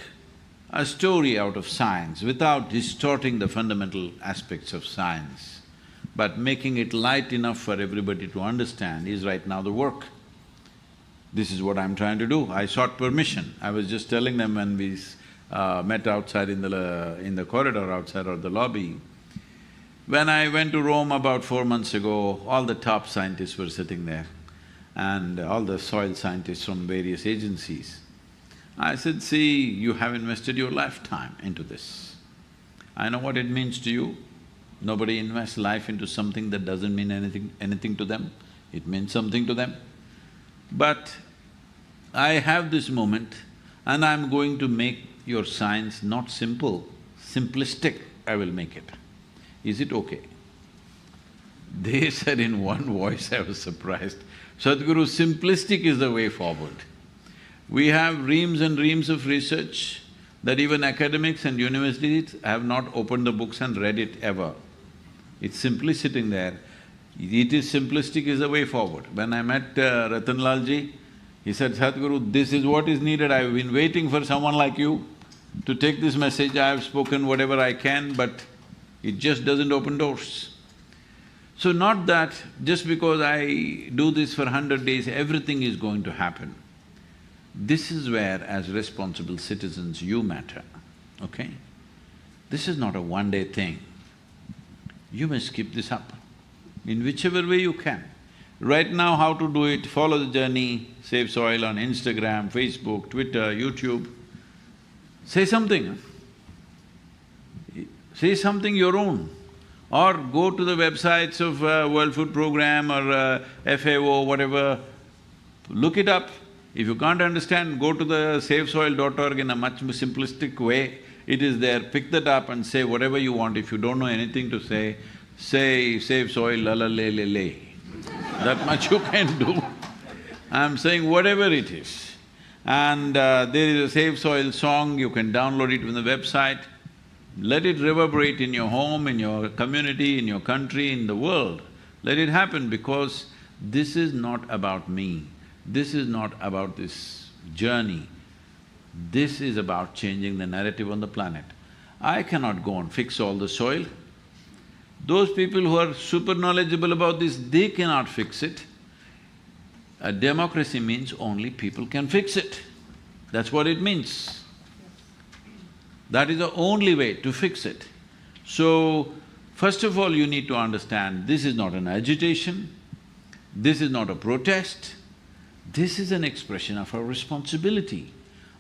a story out of science without distorting the fundamental aspects of science, but making it light enough for everybody to understand is right now the work. This is what I'm trying to do. I sought permission. I was just telling them when we met outside in the corridor outside or the lobby. When I went to Rome about 4 months ago, all the top scientists were sitting there and all the soil scientists from various agencies. I said, see, you have invested your lifetime into this. I know what it means to you. Nobody invests life into something that doesn't mean anything to them. It means something to them. But I have this moment and I'm going to make your science not simple, simplistic, I will make it. Is it okay? They said in one voice, I was surprised, Sadhguru, simplistic is the way forward. We have reams and reams of research that even academics and universities have not opened the books and read it ever. It's simply sitting there. It is simplistic is the way forward. When I met Ratanlalji, he said, Sadhguru, this is what is needed. I've been waiting for someone like you to take this message. I have spoken whatever I can, but it just doesn't open doors. So not that just because I do this for 100 days, everything is going to happen. This is where, as responsible citizens, you matter, okay? This is not a one-day thing. You must keep this up in whichever way you can. Right now, how to do it, follow the journey, Save Soil on Instagram, Facebook, Twitter, YouTube. Say something. Say something your own. Or go to the websites of World Food Programme or FAO, whatever, look it up. If you can't understand, go to the savesoil.org in a much more simplistic way. It is there, pick that up and say whatever you want. If you don't know anything to say save soil, la la le le le. That much you can do. I'm saying whatever it is. And there is a Save Soil song, you can download it from the website. Let it reverberate in your home, in your community, in your country, in the world. Let it happen because this is not about me. This is not about this journey. This is about changing the narrative on the planet. I cannot go and fix all the soil. Those people who are super knowledgeable about this, they cannot fix it. A democracy means only people can fix it. That's what it means. That is the only way to fix it. So, first of all, you need to understand this is not an agitation, this is not a protest, this is an expression of our responsibility.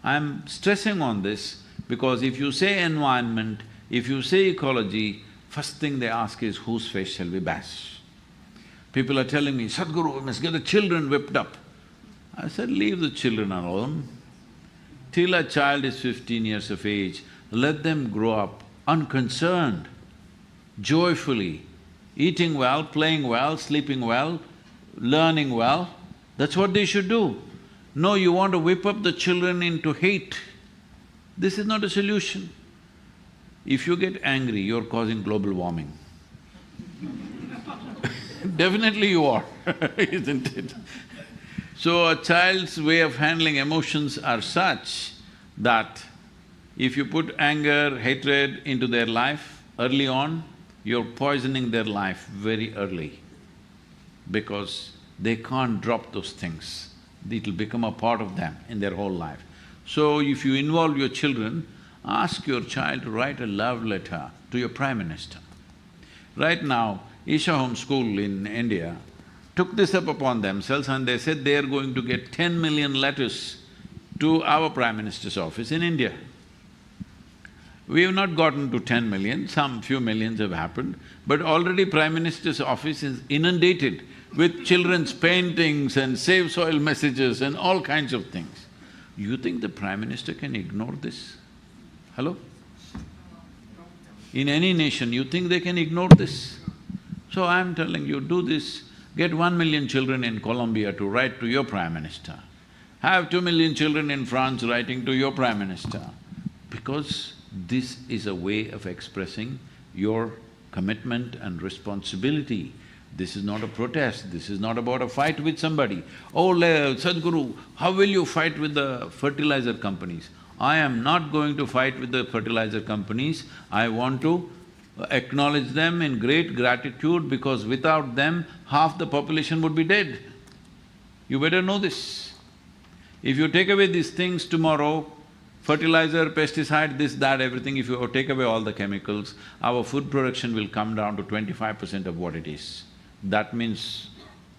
I'm stressing on this because if you say environment, if you say ecology, first thing they ask is, whose face shall we bash? People are telling me, Sadhguru, we must get the children whipped up. I said, leave the children alone. Till a child is 15 years of age, let them grow up unconcerned, joyfully, eating well, playing well, sleeping well, learning well. That's what they should do. No, you want to whip up the children into hate. This is not a solution. If you get angry, you're causing global warming. Definitely you are, isn't it? So a child's way of handling emotions are such that if you put anger, hatred into their life early on, you're poisoning their life very early. because they can't drop those things. It'll become a part of them in their whole life. So if you involve your children, ask your child to write a love letter to your Prime Minister. Right now, Isha Home School in India took this up upon themselves and they said they are going to get 10 million letters to our Prime Minister's office in India. We have not gotten to 10 million, some few millions have happened, but already Prime Minister's office is inundated with children's paintings and save soil messages and all kinds of things. You think the Prime Minister can ignore this? Hello? In any nation, you think they can ignore this? So I'm telling you, do this, get 1 million children in Colombia to write to your Prime Minister. Have 2 million children in France writing to your Prime Minister, because this is a way of expressing your commitment and responsibility. This is not a protest, this is not about a fight with somebody. Oh, Sadhguru, how will you fight with the fertilizer companies? I am not going to fight with the fertilizer companies. I want to acknowledge them in great gratitude, because without them, half the population would be dead. You better know this. If you take away these things tomorrow, fertilizer, pesticide, this, that, everything, if you take away all the chemicals, our food production will come down to 25% of what it is. That means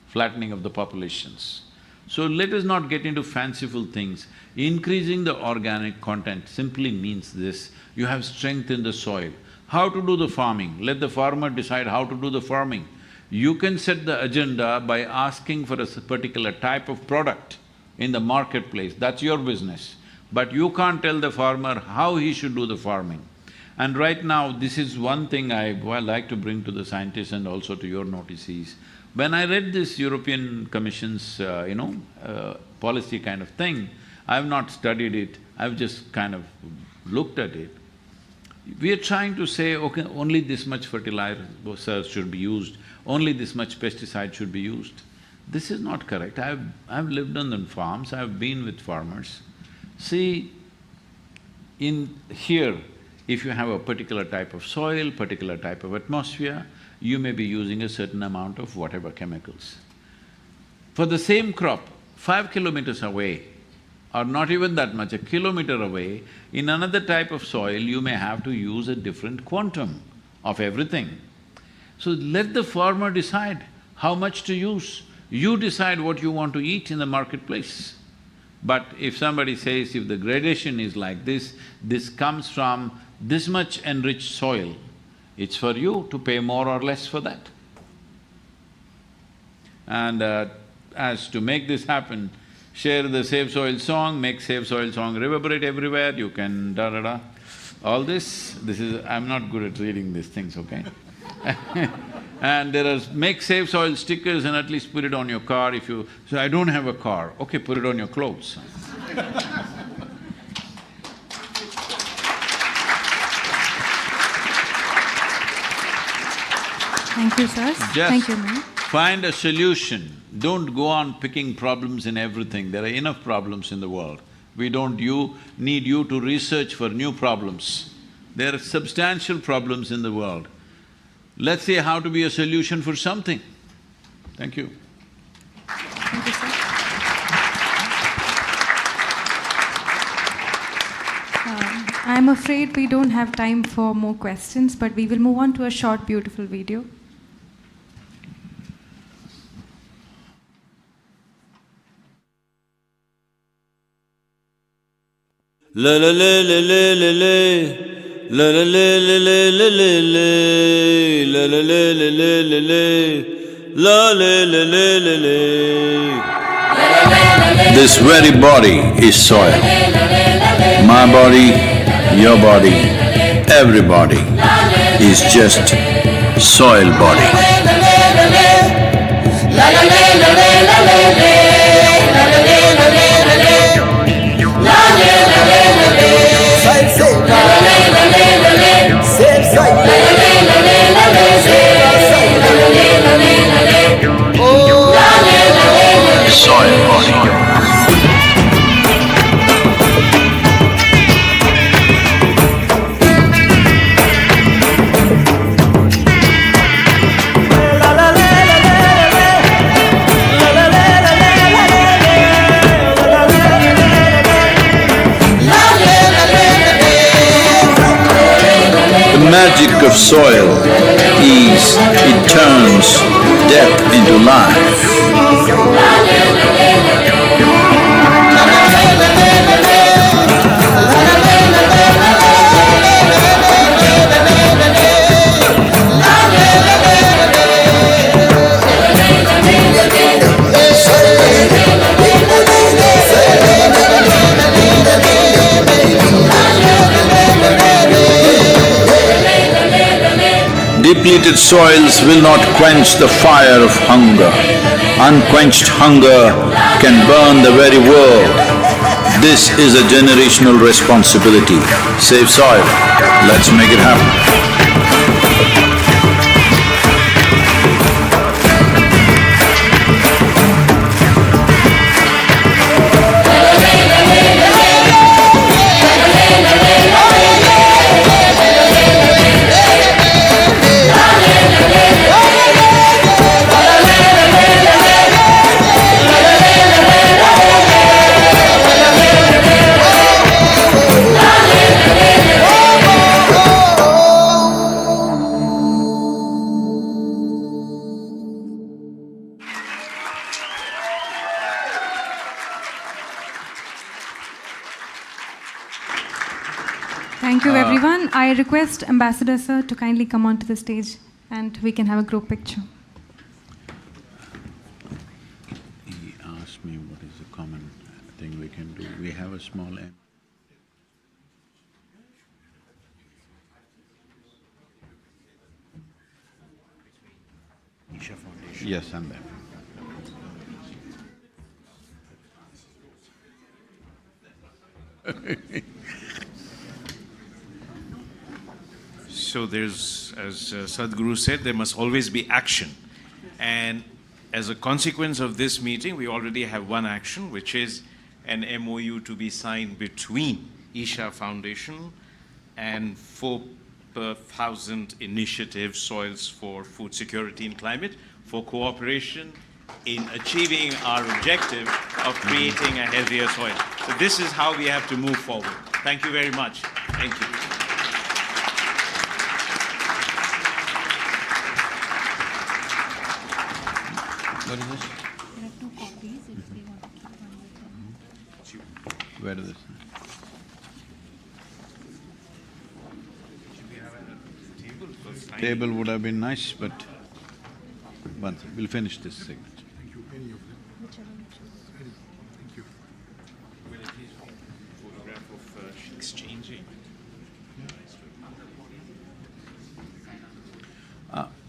flattening of the populations. So let us not get into fanciful things. Increasing the organic content simply means this: you have strength in the soil. How to do the farming? Let the farmer decide how to do the farming. You can set the agenda by asking for a particular type of product in the marketplace, that's your business. But you can't tell the farmer how he should do the farming. And right now, this is one thing I like to bring to the scientists and also to your notices. When I read this European Commission's, policy kind of thing, I've not studied it, I've just kind of looked at it. We are trying to say, okay, only this much fertilizer should be used, only this much pesticide should be used. This is not correct. I've lived on the farms, I've been with farmers. See, in here, if you have a particular type of soil, particular type of atmosphere, you may be using a certain amount of whatever chemicals. For the same crop, 5 kilometers away, or not even that much, a kilometer away, in another type of soil, you may have to use a different quantum of everything. So let the farmer decide how much to use. You decide what you want to eat in the marketplace. But if somebody says, if the gradation is like this comes from this much enriched soil, it's for you to pay more or less for that. And as to make this happen, share the Save Soil song, make Save Soil song reverberate everywhere, you can da-da-da. All this is… I'm not good at reading these things, okay? And there are… make Save Soil stickers and at least put it on your car if you… So, I don't have a car, okay, put it on your clothes. Thank you, sir. Thank you, ma'am. Find a solution. Don't go on picking problems in everything. There are enough problems in the world. We don't need you to research for new problems. There are substantial problems in the world. Let's see how to be a solution for something. Thank you. Thank you, sir. I'm afraid we don't have time for more questions, but we will move on to a short, beautiful video. La la la la la la la, la la la la la la la la, la la la la la la la, la la la la la la. This very body is soil. My body, your body, everybody is just soil body. Soil body. soil is it turns death into life. Depleted soils will not quench the fire of hunger. Unquenched hunger can burn the very world. This is a generational responsibility. Save soil. Let's make it happen. Thank you, everyone. I request Ambassador Sir to kindly come onto the stage and we can have a group picture. He asked me what is the common thing we can do. We have a small M. Isha Foundation. Yes, and them. So there's, as Sadhguru said, there must always be action. And as a consequence of this meeting, we already have one action, which is an MOU to be signed between Isha Foundation and 4,000 initiatives, Soils for Food Security and Climate, for cooperation in achieving our objective of creating a healthier soil. So this is how we have to move forward. Thank you very much. Thank you. What is this? There are 2 copies if they want to keep one with them. Where is this? Table would have been nice, but once we'll finish this signature. Thank you. Any of them? Whichever you choose. Any. Thank you. Will at least photograph of exchanging.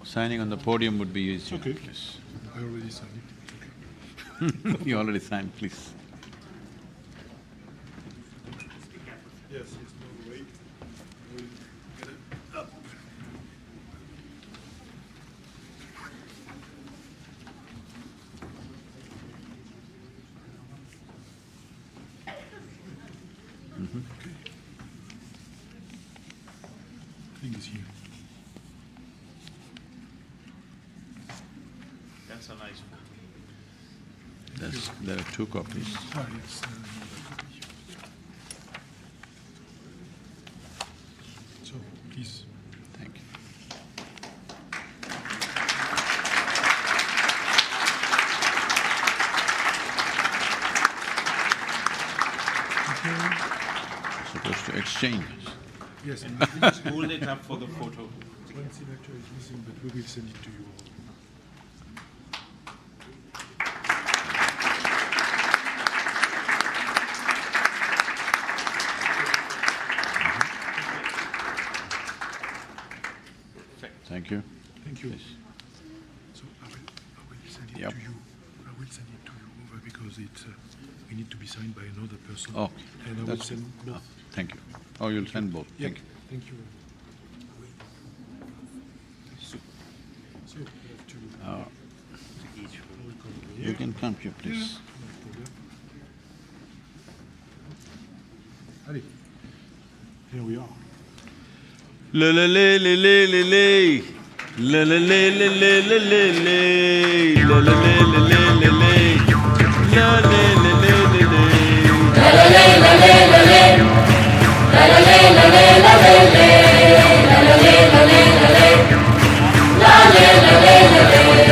Signing on the podium would be easy. Okay. Please. I already signed it. It's okay. You already signed, please. Yes, yes, no, wait. We'll get it up. Okay. I think it's here. That's a nice photo. There are 2 copies. Ah, yes. So, please. Thank you. Supposed to exchange. Yes, and Hold it up for the photo. one signature is missing, but we will send it to you all. Thank you. Thank you. Yes. So I will send it Yep. to you. I will send it to you over because it we need to be signed by another person. Oh, and I will that's send good. both. Thank you. Oh, you'll send both. Yeah. Thank you. Thank you. So we have to. We'll come over You here. can come here, please. No problem. Allez, here we are. La la la la la la la. La la la la la la la la. La la la la la la la. La la la la la la. La la la la la la la. La la la la la la la. La la la la la la la la la.